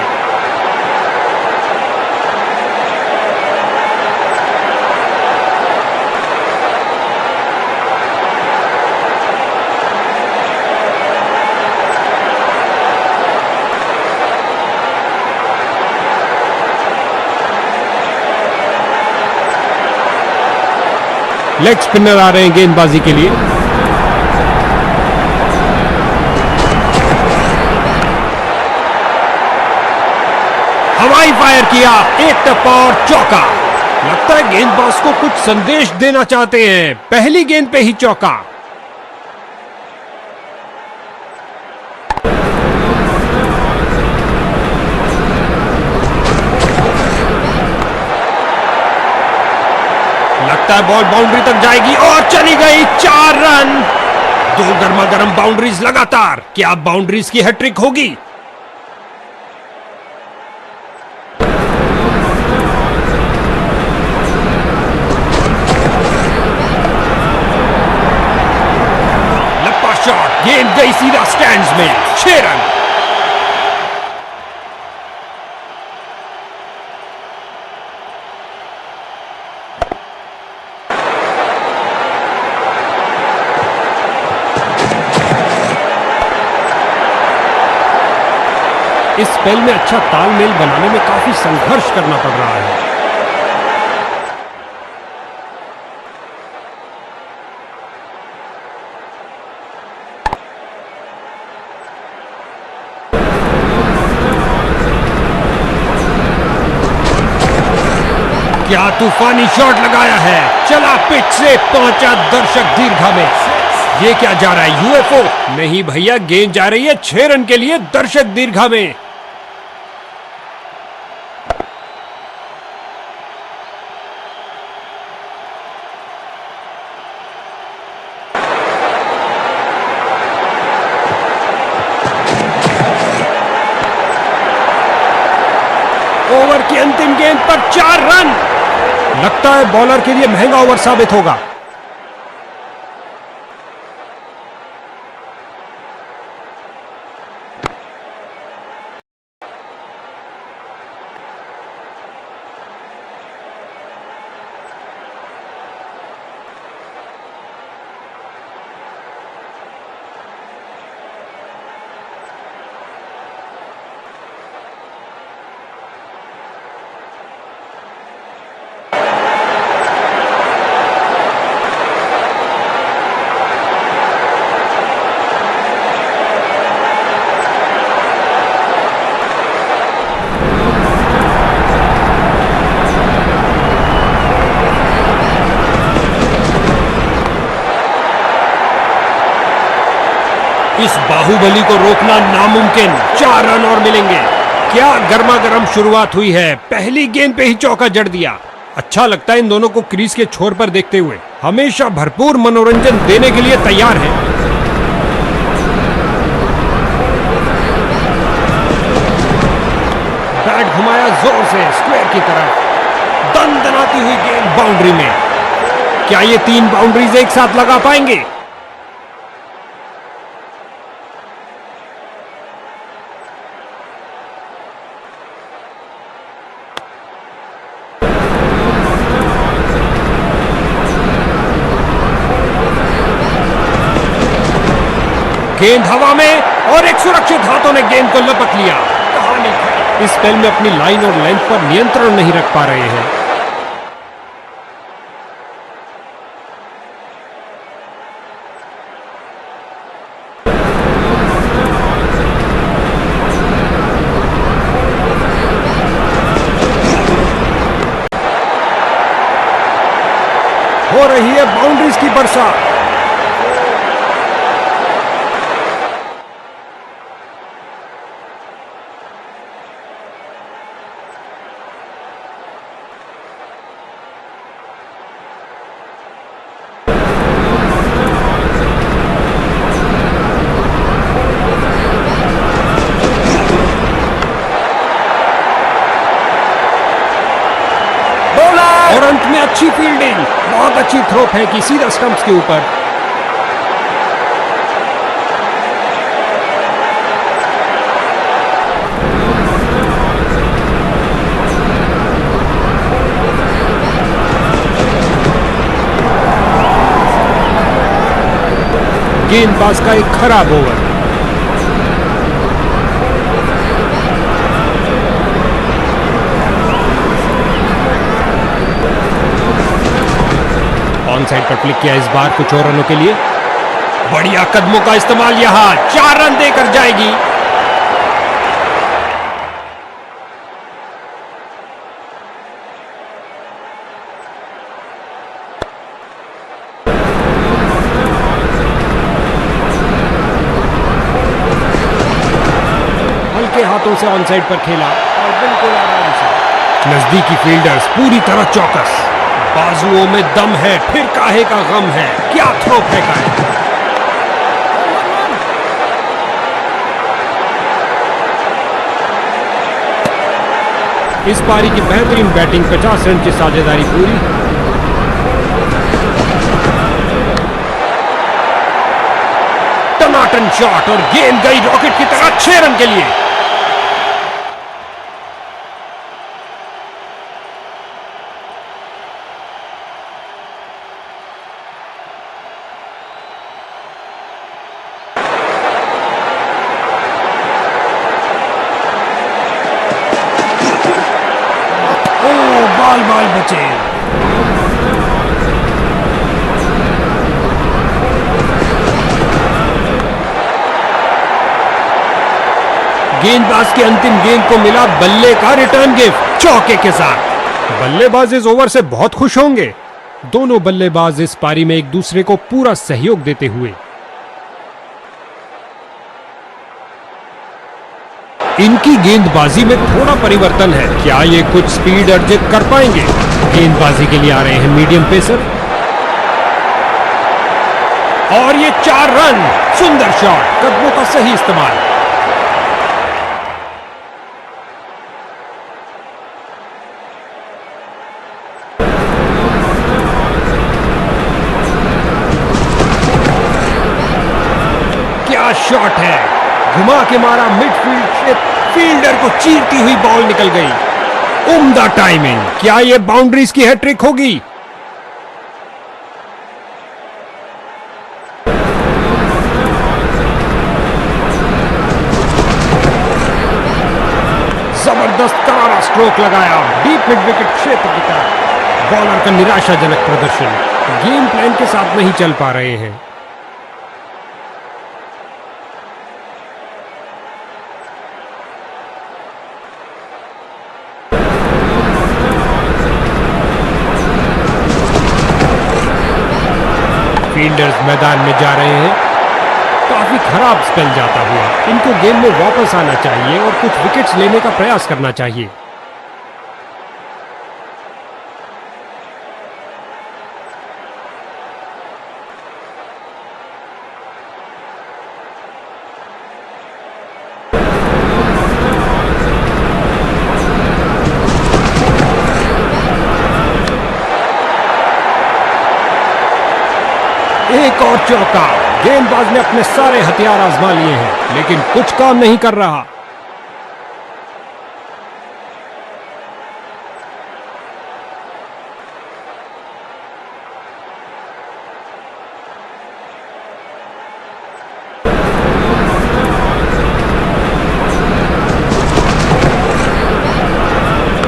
Speaker 1: लेग स्पिनर आ रहे हैं गेंदबाजी के लिए। हवाई फायर किया, एक टप्पा और चौका। लगता है गेंदबाज को कुछ संदेश देना चाहते हैं। पहली गेंद पे ही चौका। लगता है बॉल बाउंड्री तक जाएगी और चली गई। 4 रन। 2 गर्मा गर्म बाउंड्रीज लगातार। क्या बाउंड्रीज की हैट्रिक होगी? लंबा शॉट, गेंद गई सीधा स्टैंड्स में। 6 रन। इस स्पेल में अच्छा तालमेल बनाने में काफी संघर्ष करना पड़ रहा है। क्या तूफानी शॉट लगाया है। चला पिच से, पहुंचा दर्शक दीर्घा में। ये क्या जा रहा है, यूएफओ? नहीं भैया, गेंद जा रही है 6 रन के लिए दर्शक दीर्घा में। ओवर की अंतिम गेंद पर 4 रन। लगता है बॉलर के लिए महंगा ओवर साबित होगा। इस बाहुबली को रोकना नामुमकिन। 4 रन और मिलेंगे। क्या गर्मा गर्म शुरुआत हुई है। पहली गेंद पे ही चौका जड़ दिया। अच्छा लगता है इन दोनों को क्रीज के छोर पर देखते हुए। हमेशा भरपूर मनोरंजन देने के लिए तैयार हैं। बैट घुमाया जोर से स्क्वायर की तरफ। दंदनाती हुई गेंद बाउंड्री में। क्या ये 3 बाउंड्रीज एक साथ लगा पाएंगे? गेंद हवा में और एक सुरक्षित हाथों ने गेंद को लपक लिया। कहानी खत्म। इस स्पेल में अपनी लाइन और लेंथ पर नियंत्रण नहीं रख पा रहे हैं। हो रही है बाउंड्रीज की बरसात। और अंत में अच्छी फील्डिंग। बहुत अच्छी थ्रो फेंकी सीधा स्टंप्स के ऊपर। गेंदबाज का एक खराब ओवर। ऑन साइड पर फ्लिक किया इस बार कुछ और रनों के लिए। बढ़िया कदमों का इस्तेमाल, यहां 4 रन देकर जाएगी। हल्के हाथों से ऑन साइड पर खेला और बिल्कुल आराम से। नजदीकी फील्डर्स पूरी तरह चौकस। बाजुओं में दम है, फिर काहे का गम है। क्या थ्रो फेंका है। इस पारी की बेहतरीन बैटिंग, 50 रन की साझेदारी पूरी। टनाटन शॉट और गेंद गई रॉकेट की तरह 6 रन के लिए। बाल बचे। गेंदबाज की अंतिम गेंद को मिला बल्ले का रिटर्न गिफ्ट चौके के साथ। बल्लेबाज इस ओवर से बहुत खुश होंगे। दोनों बल्लेबाज इस पारी में एक दूसरे को पूरा सहयोग देते हुए। इनकी गेंदबाजी में थोड़ा परिवर्तन है। क्या ये कुछ स्पीड अर्जित कर पाएंगे? गेंदबाजी के लिए आ रहे हैं मीडियम पेसर और ये 4 रन। सुंदर शॉट, कदमों का सही इस्तेमाल। क्या शॉट है, घुमा के मारा मिडफील्ड क्षेत्र, फील्डर को चीरती हुई बॉल निकल गई। उम्दा टाइमिंग। क्या ये बाउंड्रीज की हैट्रिक होगी? जबरदस्त करारा स्ट्रोक लगाया डीप मिड विकेट क्षेत्र की तरफ। बॉलर का निराशाजनक प्रदर्शन, गेम प्लान के साथ नहीं चल पा रहे हैं। फील्डर्स मैदान में जा रहे हैं। काफी खराब स्पेल जाता हुआ। इनको गेम में वापस आना चाहिए और कुछ विकेट्स लेने का प्रयास करना चाहिए। एक और चौका। गेंदबाज ने अपने सारे हथियार आजमा लिए हैं, लेकिन कुछ काम नहीं कर रहा।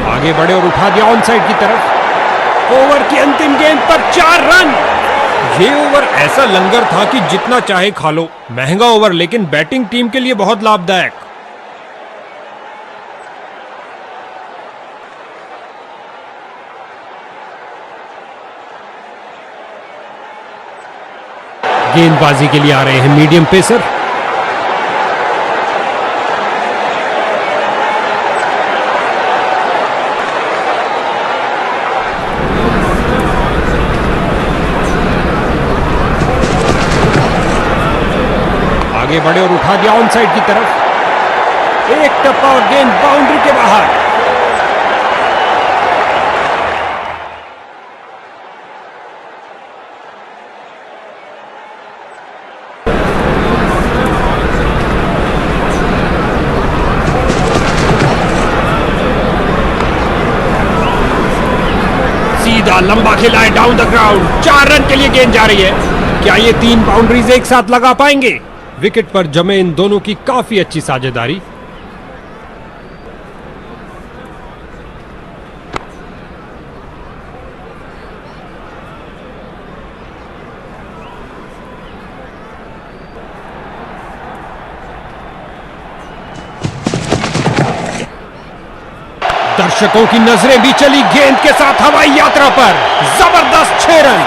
Speaker 1: आगे बढ़े और उठा दिया ऑन साइड की तरफ। ओवर की अंतिम गेंद पर 4 रन। ये ओवर ऐसा लंगर था कि जितना चाहे खा लो। महंगा ओवर, लेकिन बैटिंग टीम के लिए बहुत लाभदायक। गेंदबाजी के लिए आ रहे हैं मीडियम पेसर। आगे बढ़े और उठा दिया ऑन साइड की तरफ। एक टप्पा और गेंद बाउंड्री के बाहर। सीधा लंबा खेला है डाउन द ग्राउंड। 4 रन के लिए गेंद जा रही है। क्या ये 3 बाउंड्रीज एक साथ लगा पाएंगे? विकेट पर जमे इन दोनों की काफी अच्छी साझेदारी। दर्शकों की नजरें भी चली गेंद के साथ हवाई यात्रा पर। जबरदस्त 6 रन,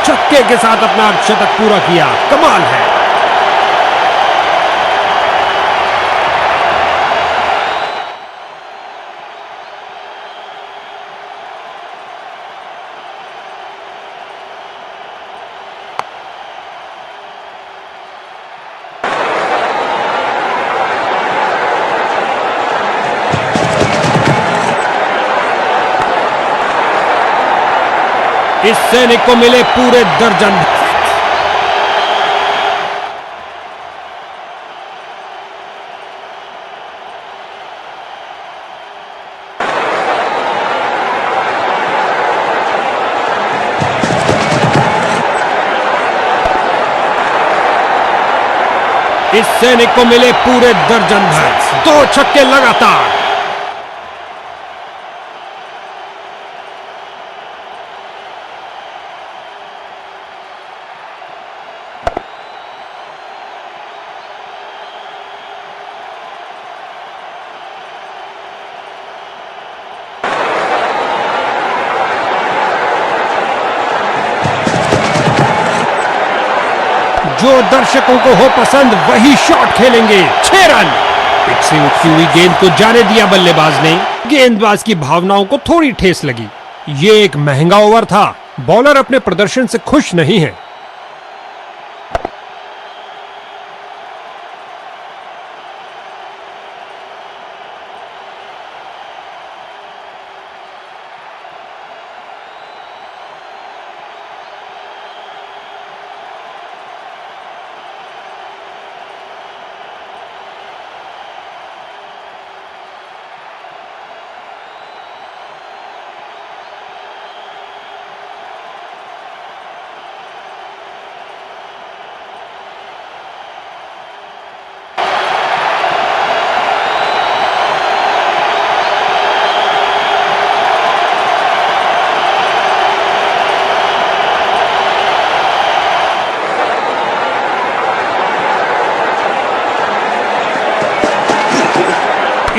Speaker 1: छक्के के साथ अपना शतक पूरा किया। कमाल है। इस सैनिक को मिले पूरे दर्जन। इस सैनिक को मिले पूरे दर्जन भर। 2 छक्के लगातार। जो दर्शकों को हो पसंद वही शॉट खेलेंगे। 6 रन। पिच से उठती हुई गेंद को जाने दिया बल्लेबाज ने। गेंदबाज की भावनाओं को थोड़ी ठेस लगी। ये एक महंगा ओवर था। बॉलर अपने प्रदर्शन से खुश नहीं है।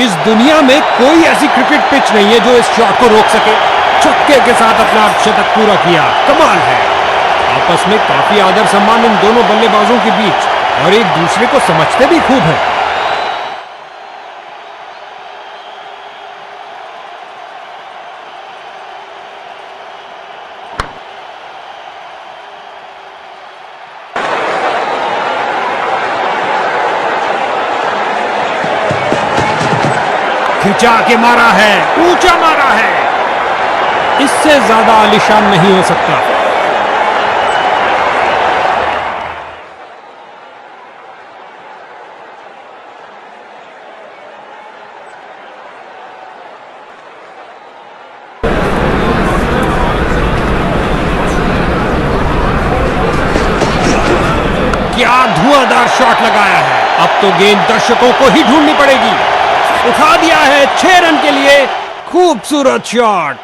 Speaker 1: इस दुनिया में कोई ऐसी क्रिकेट पिच नहीं है जो इस शॉट को रोक सके। छक्के के साथ अपना शतक पूरा किया। कमाल है। आपस में काफी आदर सम्मान इन दोनों बल्लेबाजों के बीच, और एक दूसरे को समझते भी खूब हैं। खिंचा के मारा है, ऊंचा मारा है। इससे ज्यादा आलीशान नहीं हो सकता। क्या धुआंधार शॉट लगाया है। अब तो गेंद दर्शकों को ही ढूंढनी पड़ेगी। उठा दिया है। 6 रन के लिए खूबसूरत शॉट।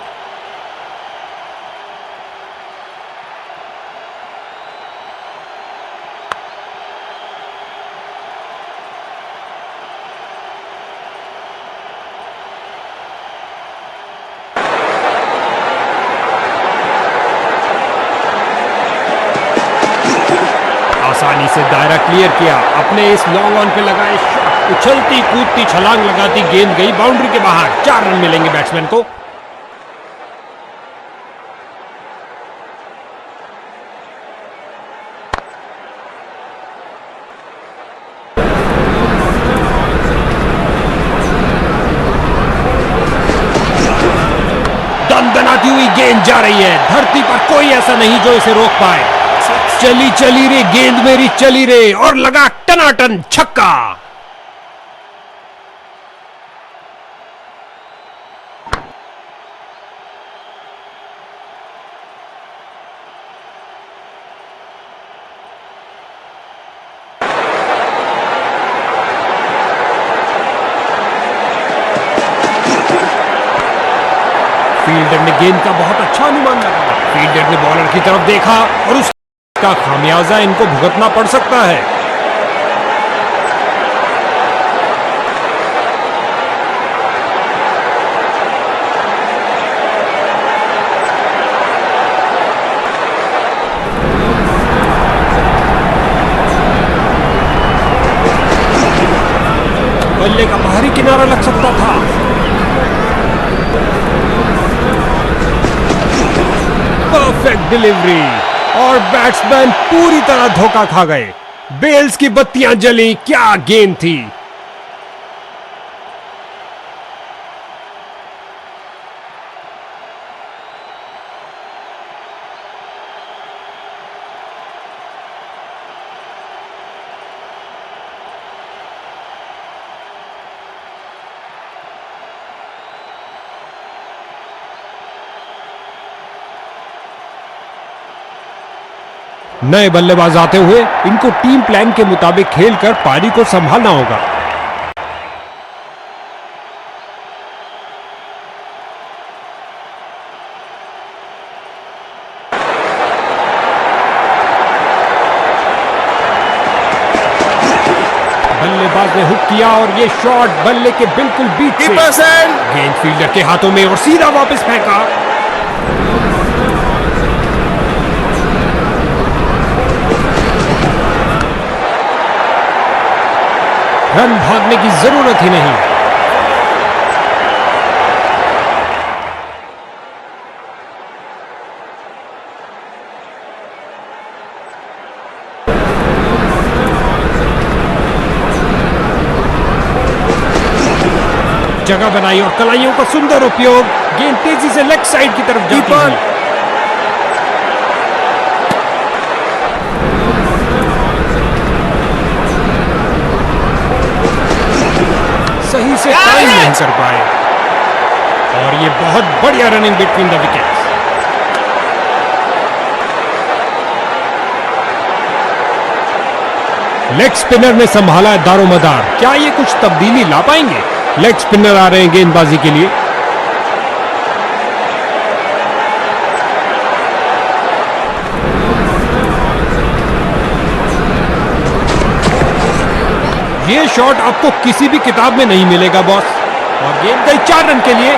Speaker 1: आसानी से दायरा क्लियर किया। अपने इस लॉन्ग ऑन पे लगाए शॉट। उछलती कूदती छलांग लगाती गेंद गई बाउंड्री के बाहर। 4 रन मिलेंगे बैट्समैन को। दनदनाती हुई गेंद जा रही है। धरती पर कोई ऐसा नहीं जो इसे रोक पाए। चली चली रे गेंद मेरी चली रे, और लगा टनाटन छक्का। फील्डर ने गेंद का बहुत अच्छा अनुमान लगाया। फील्डर ने बॉलर की तरफ देखा और उसका खामियाजा इनको भुगतना पड़ सकता है। लग सकता था। परफेक्ट डिलीवरी और बैट्समैन पूरी तरह धोखा खा गए। बेल्स की बत्तियां जली, क्या गेंद थी। नए बल्लेबाज आते हुए इनको टीम प्लान के मुताबिक खेलकर पारी को संभालना होगा। बल्लेबाज ने हुक किया और ये शॉट बल्ले के बिल्कुल बीच से गेंद फील्डर के हाथों में और सीधा वापस फेंका। रन भागने की जरूरत ही नहीं। जगह बनाई और कलाइयों का सुंदर उपयोग। गेंद तेजी से लेग साइड की तरफ जाती है। सही से टाइम नहीं कर पाए और ये बहुत बढ़िया running between the wickets. Leg spinner ने संभाला है दारोमदार। क्या ये कुछ तब्दीली ला पाएंगे? लेग स्पिनर आ रहे हैं गेंदबाजी के लिए। ये शॉट आपको किसी भी किताब में नहीं मिलेगा बॉस। और गेंद गई 4 रन के लिए।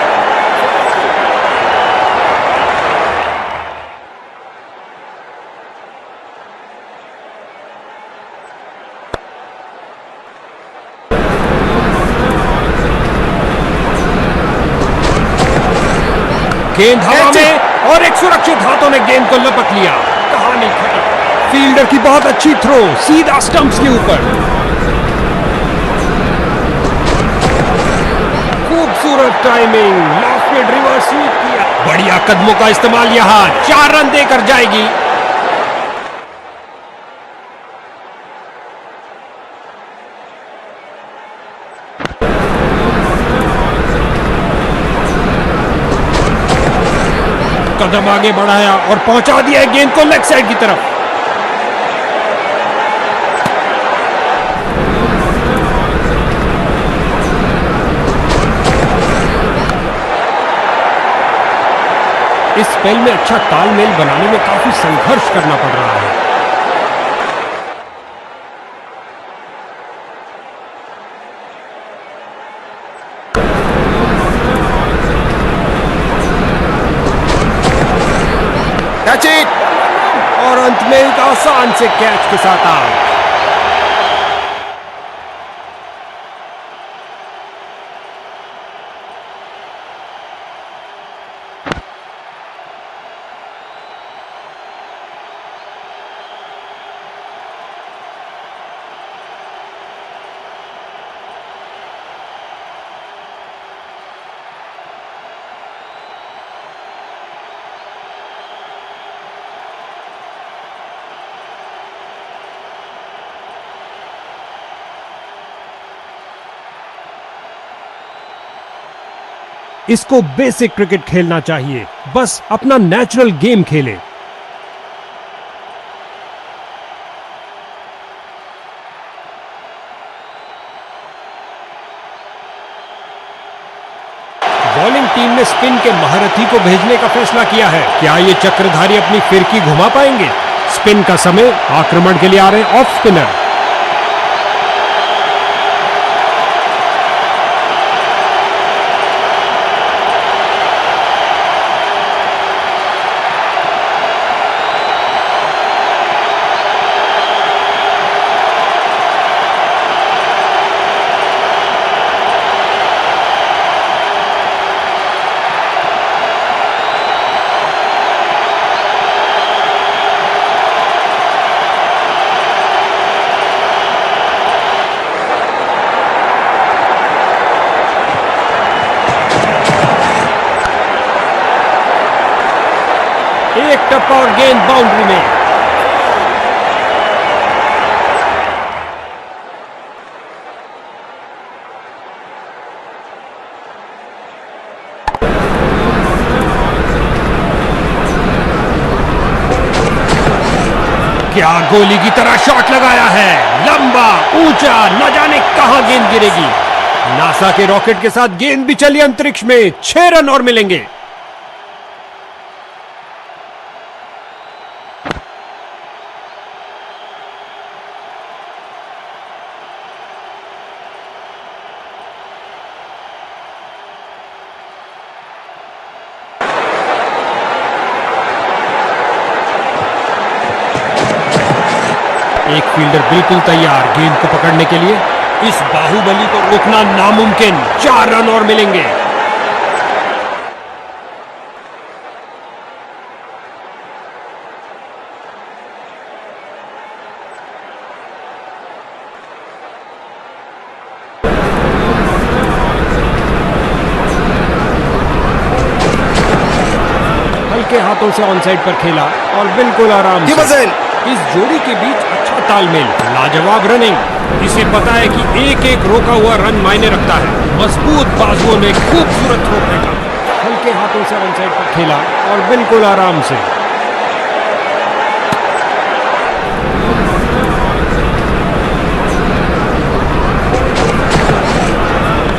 Speaker 1: गेंद हवा में और एक सुरक्षित हाथों ने गेंद को लपक लिया। कहानी खत्म। फील्डर की बहुत अच्छी थ्रो सीधा स्टंप्स के ऊपर। खूबसूरत टाइमिंग, लास्ट में रिवर्स स्वीप किया। बढ़िया कदमों का इस्तेमाल यहां 4 रन देकर जाएगी। कदम आगे बढ़ाया और पहुंचा दिया गेंद को लेग साइड की तरफ। इस स्पेल में अच्छा तालमेल बनाने में काफी संघर्ष करना पड़ रहा है।
Speaker 5: Catch it!
Speaker 1: और अंत में एक आसान से कैच के साथ आउट। इसको बेसिक क्रिकेट खेलना चाहिए, बस अपना नेचुरल गेम खेले। बॉलिंग टीम ने स्पिन के महारथी को भेजने का फैसला किया है। क्या ये चक्रधारी अपनी फिरकी घुमा पाएंगे? स्पिन का समय, आक्रमण के लिए आ रहे हैं ऑफ स्पिनर। एक टप्पा और गेंद बाउंड्री में। क्या गोली की तरह शॉट लगाया है, लंबा ऊंचा, न जाने कहां गेंद गिरेगी। नासा के रॉकेट के साथ गेंद भी चली अंतरिक्ष में। 6 रन और मिलेंगे। एक फील्डर बिल्कुल तैयार गेंद को पकड़ने के लिए। इस बाहुबली को रोकना नामुमकिन। 4 रन और मिलेंगे। हल्के हाथों से ऑन साइड पर खेला और बिल्कुल आराम से। इस जोड़ी के बीच अच्छा तालमेल, लाजवाब रनिंग। इसे पता है कि एक एक रोका हुआ रन मायने रखता है। मजबूत बाजुओं में खूबसूरत थ्रो फेंका। हल्के हाथों से ऑन साइड पर खेला और बिल्कुल आराम से।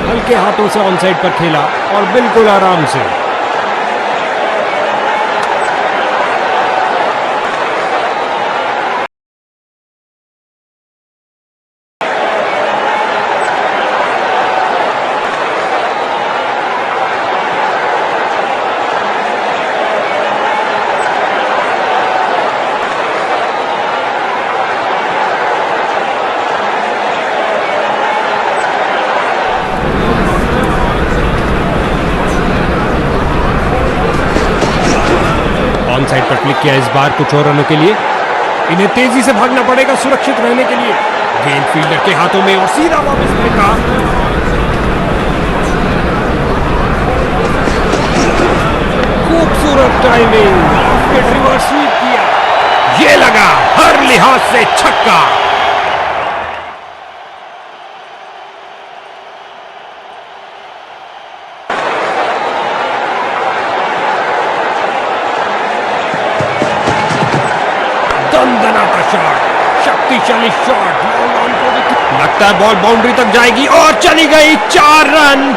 Speaker 1: हल्के हाथों से ऑन साइड पर खेला और बिल्कुल आराम से। ऑन साइड पर क्लिक किया इस बार कुछ और रनों के लिए। इन्हें तेजी से भागना पड़ेगा सुरक्षित रहने के लिए। गेंद फील्डर के हाथों में और सीधा वापस फेंका। खूबसूरत टाइमिंग, रिवर्स स्वीप किया। ये लगा हर लिहाज से छक्का। दंदनाता शॉट, शक्तिशाली शॉट। लगता है बॉल बाउंड्री तक जाएगी और चली गई। 4 रन।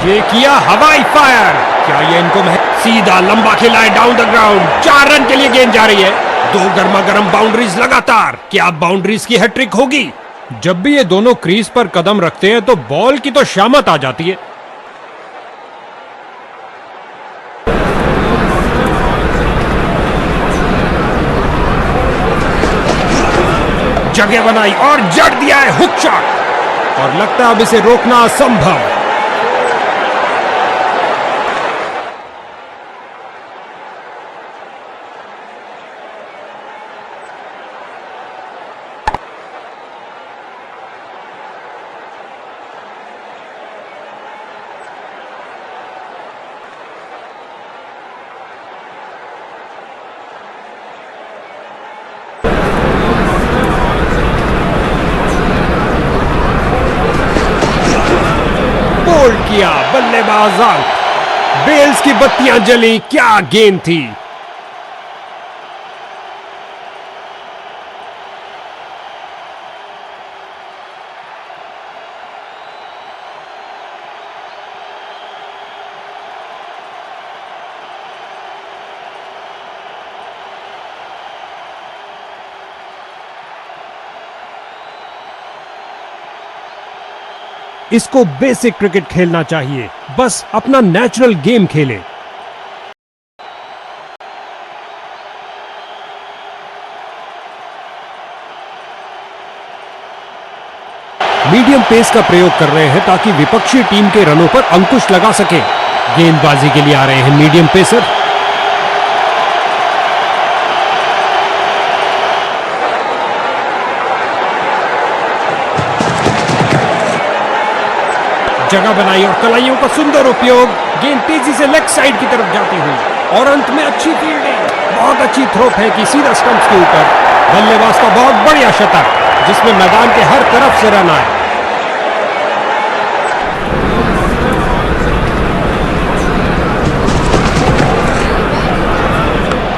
Speaker 1: ये किया हवाई फायर। क्या ये इनको सीधा लंबा खेला है डाउन द ग्राउंड। 4 रन के लिए गेंद जा रही है। 2 गर्मा गर्म बाउंड्रीज लगातार। क्या बाउंड्रीज की हैट्रिक होगी? जब भी ये दोनों क्रीज पर कदम रखते हैं तो बॉल की तो शामत आ जाती है। जगह बनाई और जड़ दिया है हुक शॉट। और लगता है अब इसे रोकना असंभव। बोल्ड किया, बल्लेबाज आउट। बेल्स की बत्तियां जली। क्या गेंद थी। इसको बेसिक क्रिकेट खेलना चाहिए। बस अपना नेचुरल गेम खेले। मीडियम पेस का प्रयोग कर रहे हैं ताकि विपक्षी टीम के रनों पर अंकुश लगा सके। गेंदबाजी के लिए आ रहे हैं मीडियम पेसर। जगह बनाई और कलाइयों का सुंदर उपयोग। गेंद तेजी से लेग साइड की तरफ जाती हुई और अंत में अच्छी फील्डिंग। बहुत अच्छी थ्रो फेंकी सीधा स्टंप्स के ऊपर। बल्लेबाज का बहुत बढ़िया शतक जिसमें मैदान के हर तरफ से रन आए।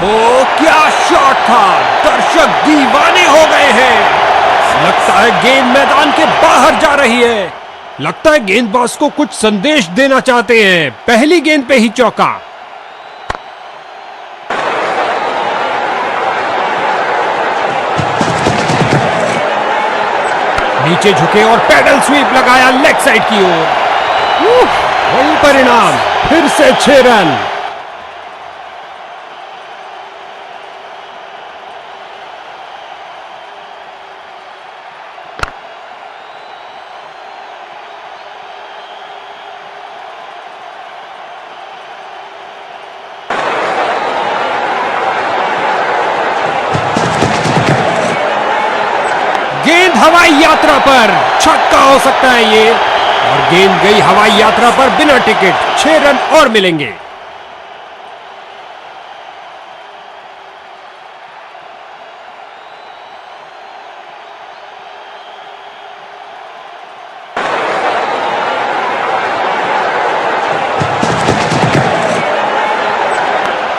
Speaker 1: ओ क्या शॉट था, दर्शक दीवाने हो गए हैं। लगता है गेंद मैदान के बाहर जा रही है। लगता है गेंदबाज को कुछ संदेश देना चाहते हैं। पहली गेंद पे ही चौका। नीचे झुके और पैडल स्वीप लगाया लेग साइड की ओर। वही परिणाम, फिर से 6 रन। गेंद हवाई यात्रा पर, छक्का हो सकता है ये। और गेंद गई हवाई यात्रा पर बिना टिकट। 6 रन और मिलेंगे।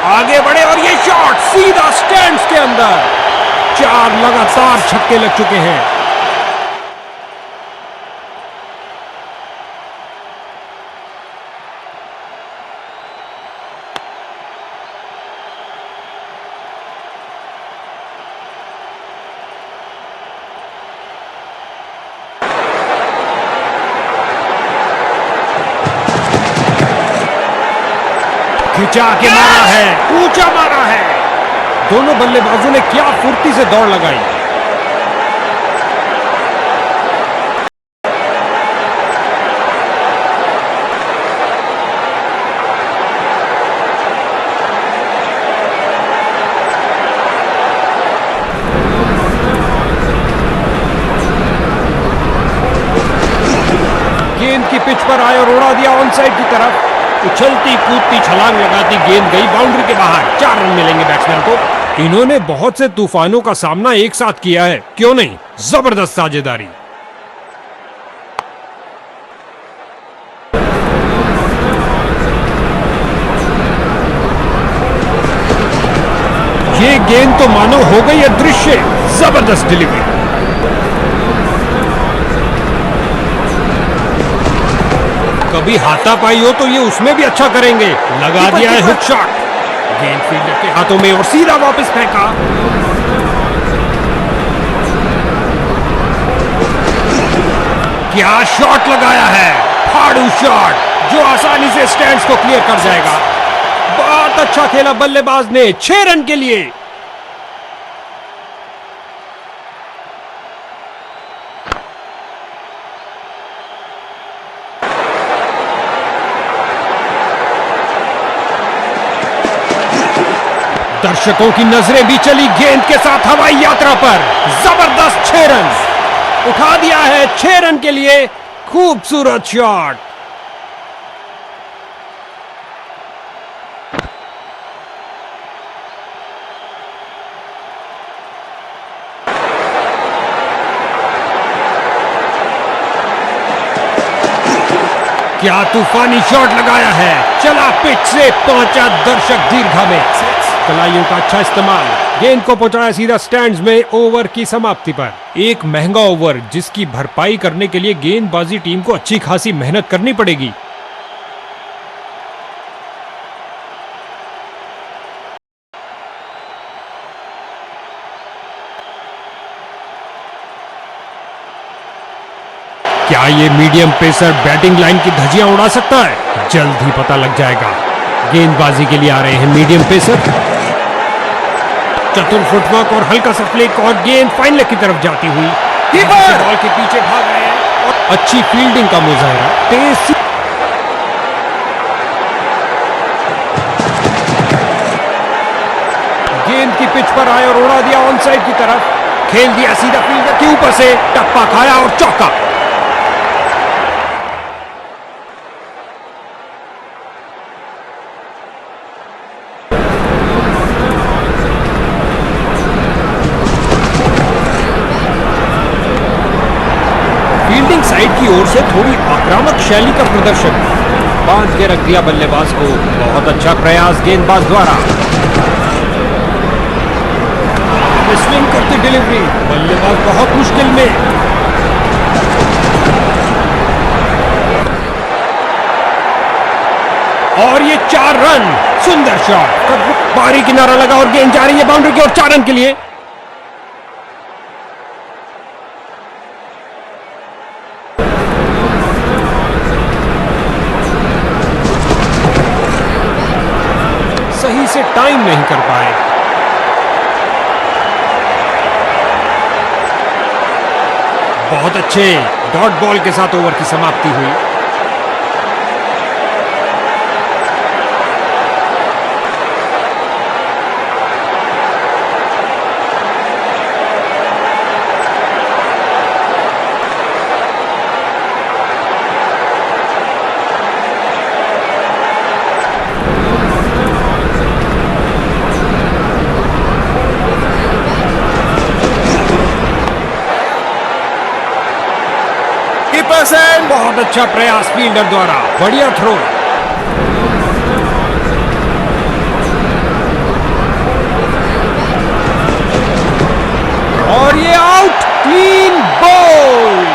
Speaker 1: आगे बढ़े और ये शॉट सीधा स्टैंड्स के अंदर। 4 लगातार छक्के लग चुके हैं। खिंचा के मारा है, ऊंचा मारा है। दोनों बल्लेबाजों ने क्या फुर्ती से दौड़ लगाई। गेंद की पिच पर आए और उड़ा दिया ऑन साइड की तरफ। उछलती कूदती छलांग लगाती गेंद गई बाउंड्री के बाहर। 4 रन मिलेंगे बैट्समैन को। इन्होंने बहुत से तूफानों का सामना एक साथ किया है, क्यों नहीं। जबरदस्त साझेदारी। ये गेंद तो मानो हो गई अदृश्य। जबरदस्त डिलीवरी। कभी हाथापाई हो तो ये उसमें भी अच्छा करेंगे। लगा दिया है हुक शॉट। गेंद फील्डर के हाथों में और सीधा वापस फेंका। क्या शॉट लगाया है, फाड़ू शॉट जो आसानी से स्टैंड्स को क्लियर कर जाएगा। बहुत अच्छा खेला बल्लेबाज ने। 6 रन के लिए। दर्शकों की नजरें भी चली गेंद के साथ हवाई यात्रा पर। जबरदस्त 6 रन उठा दिया है। 6 रन के लिए खूबसूरत शॉट। क्या तूफानी शॉट लगाया है। चला पिच से पहुंचा दर्शक दीर्घा में। कलाइयों का अच्छा इस्तेमाल। गेंद को पहुंचाया सीधा स्टैंड्स में। ओवर की समाप्ति पर एक महंगा ओवर जिसकी भरपाई करने के लिए गेंदबाजी टीम को अच्छी खासी मेहनत करनी पड़ेगी। क्या ये मीडियम पेसर बैटिंग लाइन की धज्जियां उड़ा सकता है? जल्द ही पता लग जाएगा। गेंदबाजी के लिए आ रहे हैं मीडियम पेसर। चतुर फुटवर्क और हल्का सा फ्लिक और गेंद फाइनल की तरफ जाती हुई बॉल के पीछे भाग रहे हैं और अच्छी फील्डिंग का मुजाहरा। तेज गेंद की पिच पर आए और उड़ा दिया ऑन साइड की तरफ। खेल दिया सीधा फील्डर के ऊपर से, टप्पा खाया और चौका। फील्डिंग साइड की ओर से थोड़ी आक्रामक शैली का प्रदर्शन, बांध के रख दिया बल्लेबाज को। बहुत अच्छा प्रयास गेंदबाज द्वारा। स्विंग करती डिलीवरी, बल्लेबाज बहुत मुश्किल में। और ये 4 रन, सुंदर शॉट, बाहरी किनारा लगा और गेंद जा रही है बाउंड्री की ओर 4 रन के लिए। सही से टाइम नहीं कर पाए। बहुत अच्छे डॉट बॉल के साथ ओवर की समाप्ति हुई। बहुत अच्छा प्रयास फील्डर द्वारा, बढ़िया थ्रो। और ये आउट, क्लीन बॉल,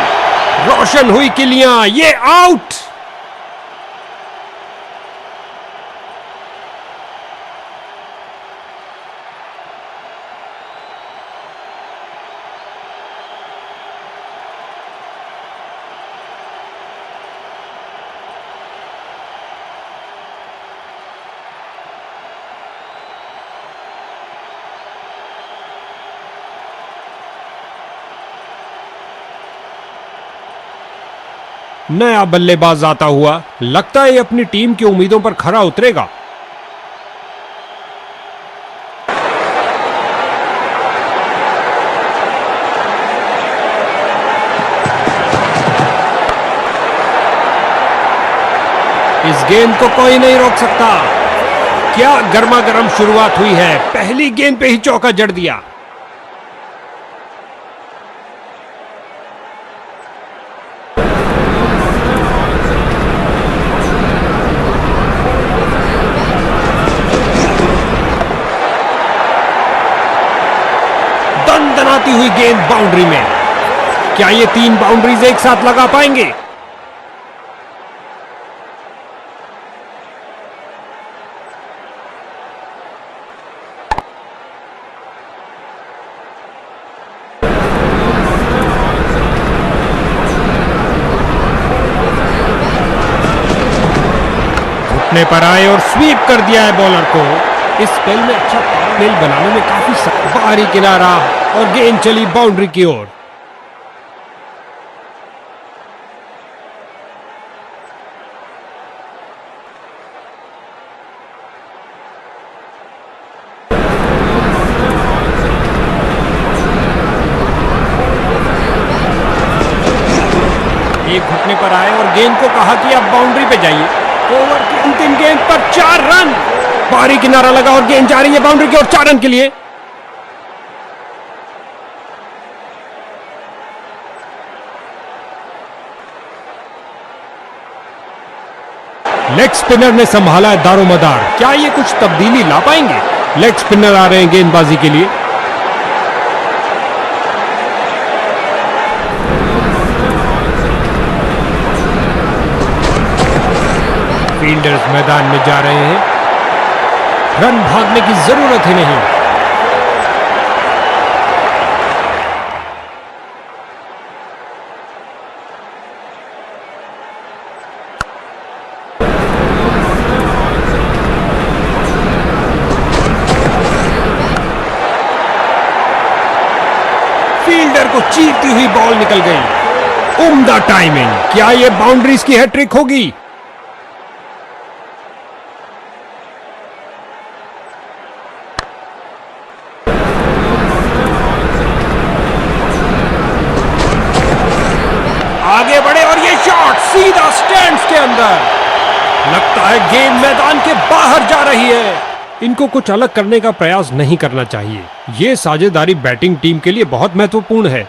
Speaker 1: रोशन हुई किलियां, ये आउट। नया बल्लेबाज आता हुआ, लगता है ये अपनी टीम की उम्मीदों पर खरा उतरेगा। इस गेंद को कोई नहीं रोक सकता। क्या गर्मा गर्म शुरुआत हुई है, पहली गेंद पे ही चौका जड़ दिया। दंदनाती हुई गेंद बाउंड्री में। क्या ये 3 बाउंड्रीज एक साथ लगा पाएंगे? घुटने पर आए और स्वीप कर दिया है बॉलर को। इस स्पेल में अच्छा तालमेल बनाने में काफी बाहरी किनारा और गेंद चली बाउंड्री की ओर। एक घुटने पर आए और गेंद को कहा कि आप बाउंड्री पे जाइए। ओवर की अंतिम गेंद पर 4 रन, बाहरी किनारा लगा और गेंद जा रही है बाउंड्री की ओर 4 रन के लिए। लेग स्पिनर ने संभाला है दारोमदार। क्या ये कुछ तब्दीली ला पाएंगे? लेग स्पिनर आ रहे हैं गेंदबाजी के लिए। फील्डर्स मैदान में जा रहे हैं। रन भागने की जरूरत ही नहीं। फील्डर को चीरती हुई बॉल निकल गई। उम्दा टाइमिंग। क्या ये बाउंड्रीज की हैट्रिक होगी? सीधा स्टैंड्स के अंदर। लगता है गेंद मैदान के बाहर जा रही है। इनको कुछ अलग करने का प्रयास नहीं करना चाहिए। ये साझेदारी बैटिंग टीम के लिए बहुत महत्वपूर्ण है।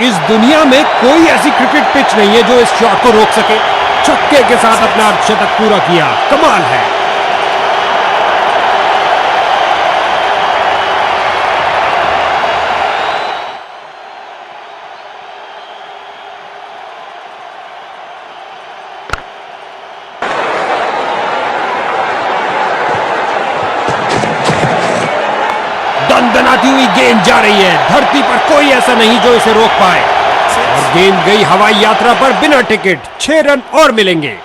Speaker 1: इस दुनिया में कोई ऐसी क्रिकेट पिच नहीं है जो इस शॉट को रोक सके। छक्के के साथ अपना अर्धशतक पूरा किया, कमाल है। दनदनाती हुई गेंद जा रही है। धरती पर कोई ऐसा नहीं जो इसे रोक पाए। और गेंद गई हवाई यात्रा पर बिना टिकट। 6 रन और मिलेंगे।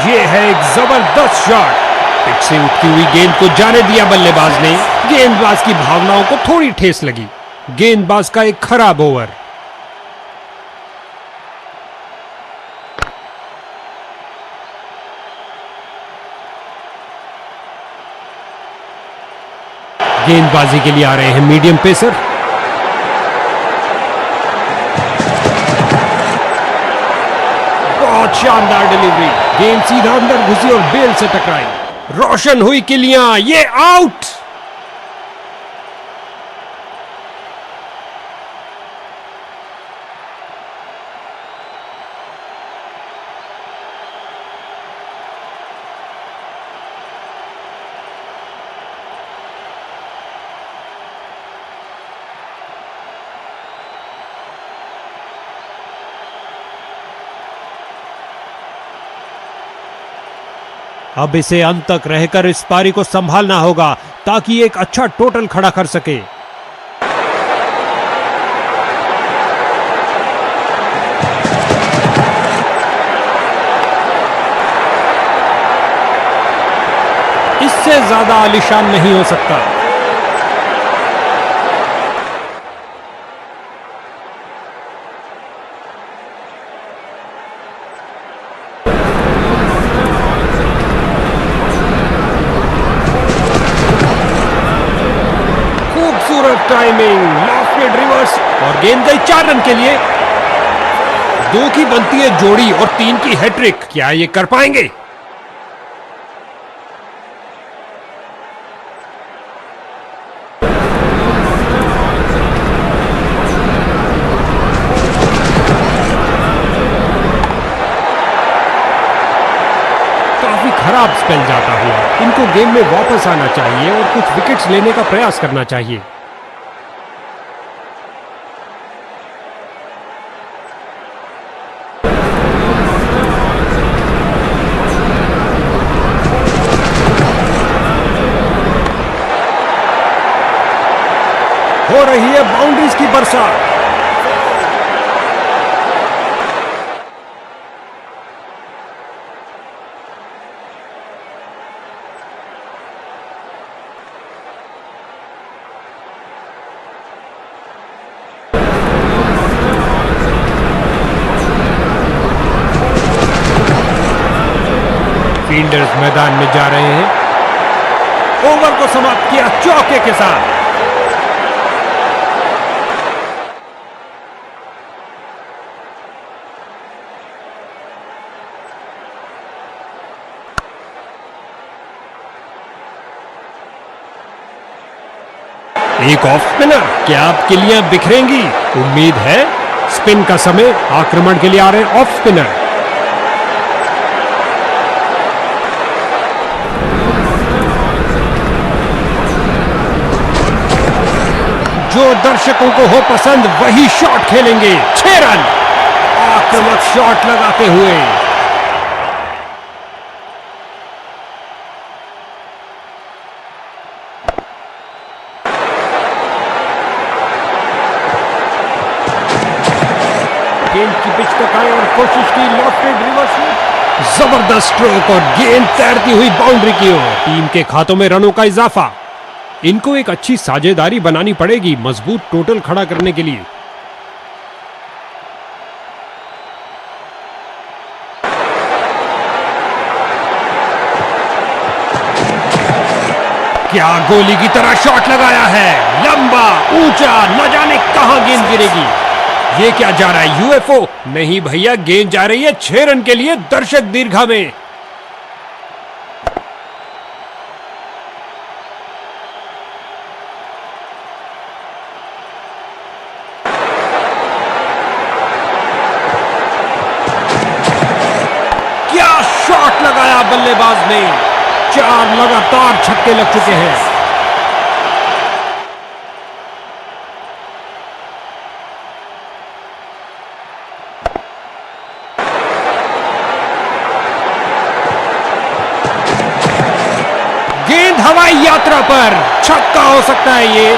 Speaker 1: ये है एक जबरदस्त शॉट। पिच से उठती हुई गेंद को जाने दिया बल्लेबाज ने। गेंदबाज की भावनाओं को थोड़ी ठेस लगी। गेंदबाज का एक खराब ओवर। गेंदबाजी के लिए आ रहे हैं मीडियम पेसर। बहुत शानदार डिलीवरी। गेंद सीधा अंदर घुसी और बेल से टकराई। रोशन हुई किलियां। ये आउट। अब इसे अंत तक रहकर इस पारी को संभालना होगा ताकि एक अच्छा टोटल खड़ा कर सके। इससे ज्यादा आलीशान नहीं हो सकता। टाइमिंग, लॉफ्टेड रिवर्स और गेंद गई 4 रन के लिए। 2 की बनती है जोड़ी और 3 की हैट्रिक। क्या ये कर पाएंगे? काफी खराब स्पेल जाता हुआ। इनको गेम में वापस आना चाहिए और कुछ विकेट्स लेने का प्रयास करना चाहिए। हो रही है बाउंड्रीज की बरसात। फील्डर्स मैदान में जा रहे हैं। ओवर को समाप्त किया चौके के साथ। एक ऑफ स्पिनर। क्या आप किलियां बिखरेंगी? उम्मीद है। स्पिन का समय। आक्रमण के लिए आ रहे हैं ऑफ स्पिनर। जो दर्शकों को हो पसंद वही शॉट खेलेंगे। 6 रन। आक्रामक शॉट लगाते हुए। गेंद की पिच तक आए और कोशिश की लॉफ्टेड रिवर्स। जबरदस्त स्ट्रोक और गेंद तैरती हुई बाउंड्री की ओर। टीम के खातों में रनों का इजाफा। इनको एक अच्छी साझेदारी बनानी पड़ेगी मजबूत टोटल खड़ा करने के लिए। क्या गोली की तरह शॉट लगाया है, लंबा ऊंचा, न जाने कहां गेंद गिरेगी। ये क्या जा रहा है, यूएफओ? नहीं भैया, गेंद जा रही है 6 रन के लिए दर्शक दीर्घा में। क्या शॉट लगाया बल्लेबाज ने। 4 लगातार छक्के लग चुके हैं। गेंद हवाई यात्रा पर, छक्का हो सकता है ये।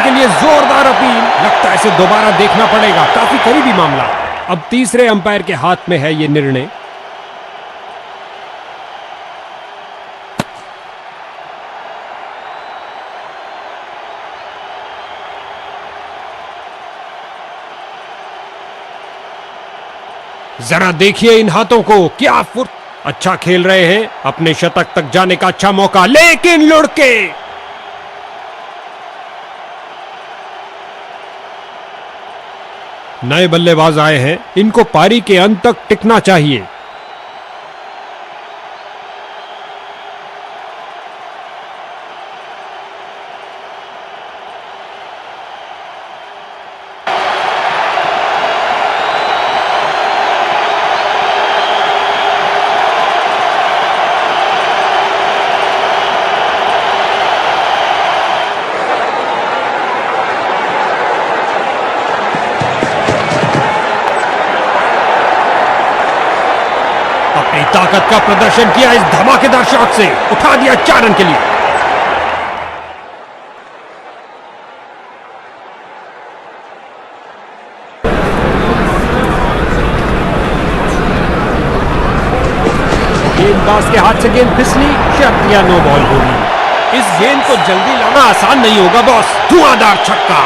Speaker 1: के लिए जोरदार अपील। लगता है इसे दोबारा देखना पड़ेगा, काफी करीबी मामला। अब तीसरे अंपायर के हाथ में है ये निर्णय। जरा देखिए इन हाथों को, क्या फुर्त। अच्छा खेल रहे हैं, अपने शतक तक जाने का अच्छा मौका, लेकिन लुढ़के। नए बल्लेबाज आए हैं, इनको पारी के अंत तक टिकना चाहिए। अपनी ताकत का प्रदर्शन किया इस धमाकेदार शॉट से, उठा दिया 4 रन के लिए। गेंदबाज के हाथ से गेंद फिसली, शर्त या नो बॉल होगी। इस गेंद को जल्दी लाना आसान नहीं होगा बॉस। धुआंधार छक्का।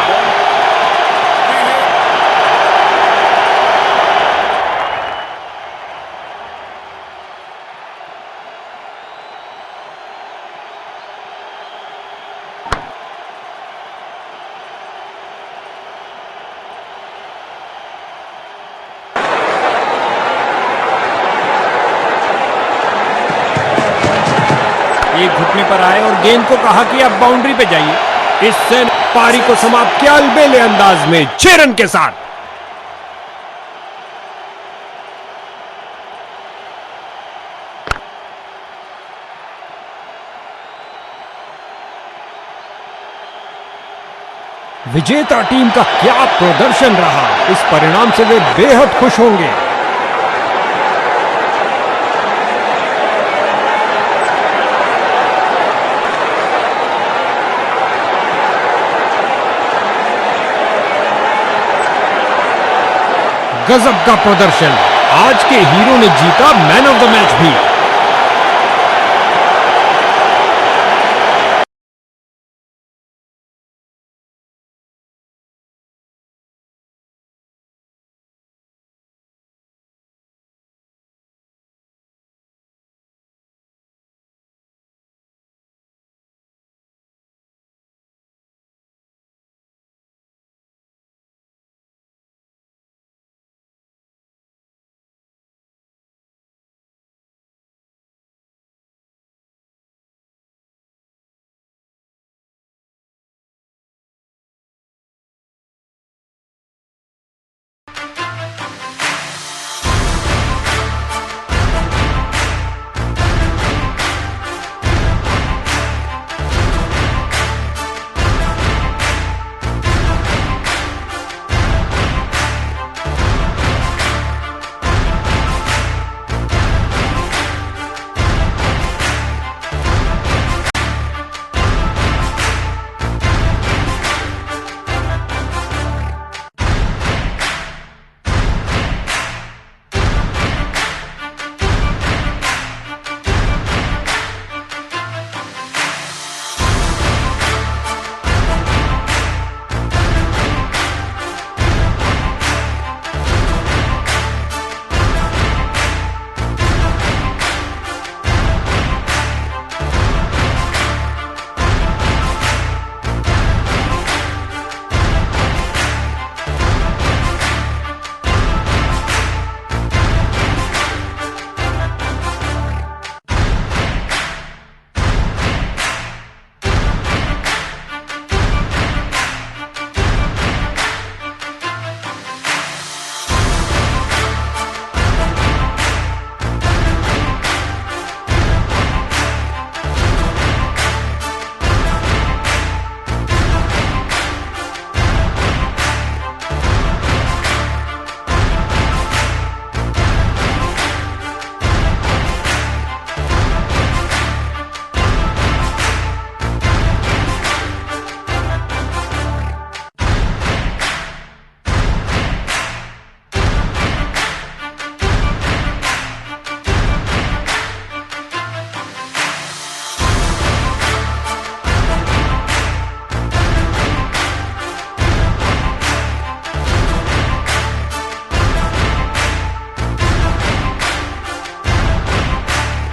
Speaker 1: एक घुटने पर आए और गेंद को कहा कि अब बाउंड्री पे जाइए। इससे पारी को समाप्त किया अलबेले अंदाज में 6 रन के साथ। विजेता टीम का क्या प्रदर्शन रहा, इस परिणाम से वे बेहद खुश होंगे। गजब का प्रदर्शन। आज के हीरो ने जीता मैन ऑफ द मैच भी।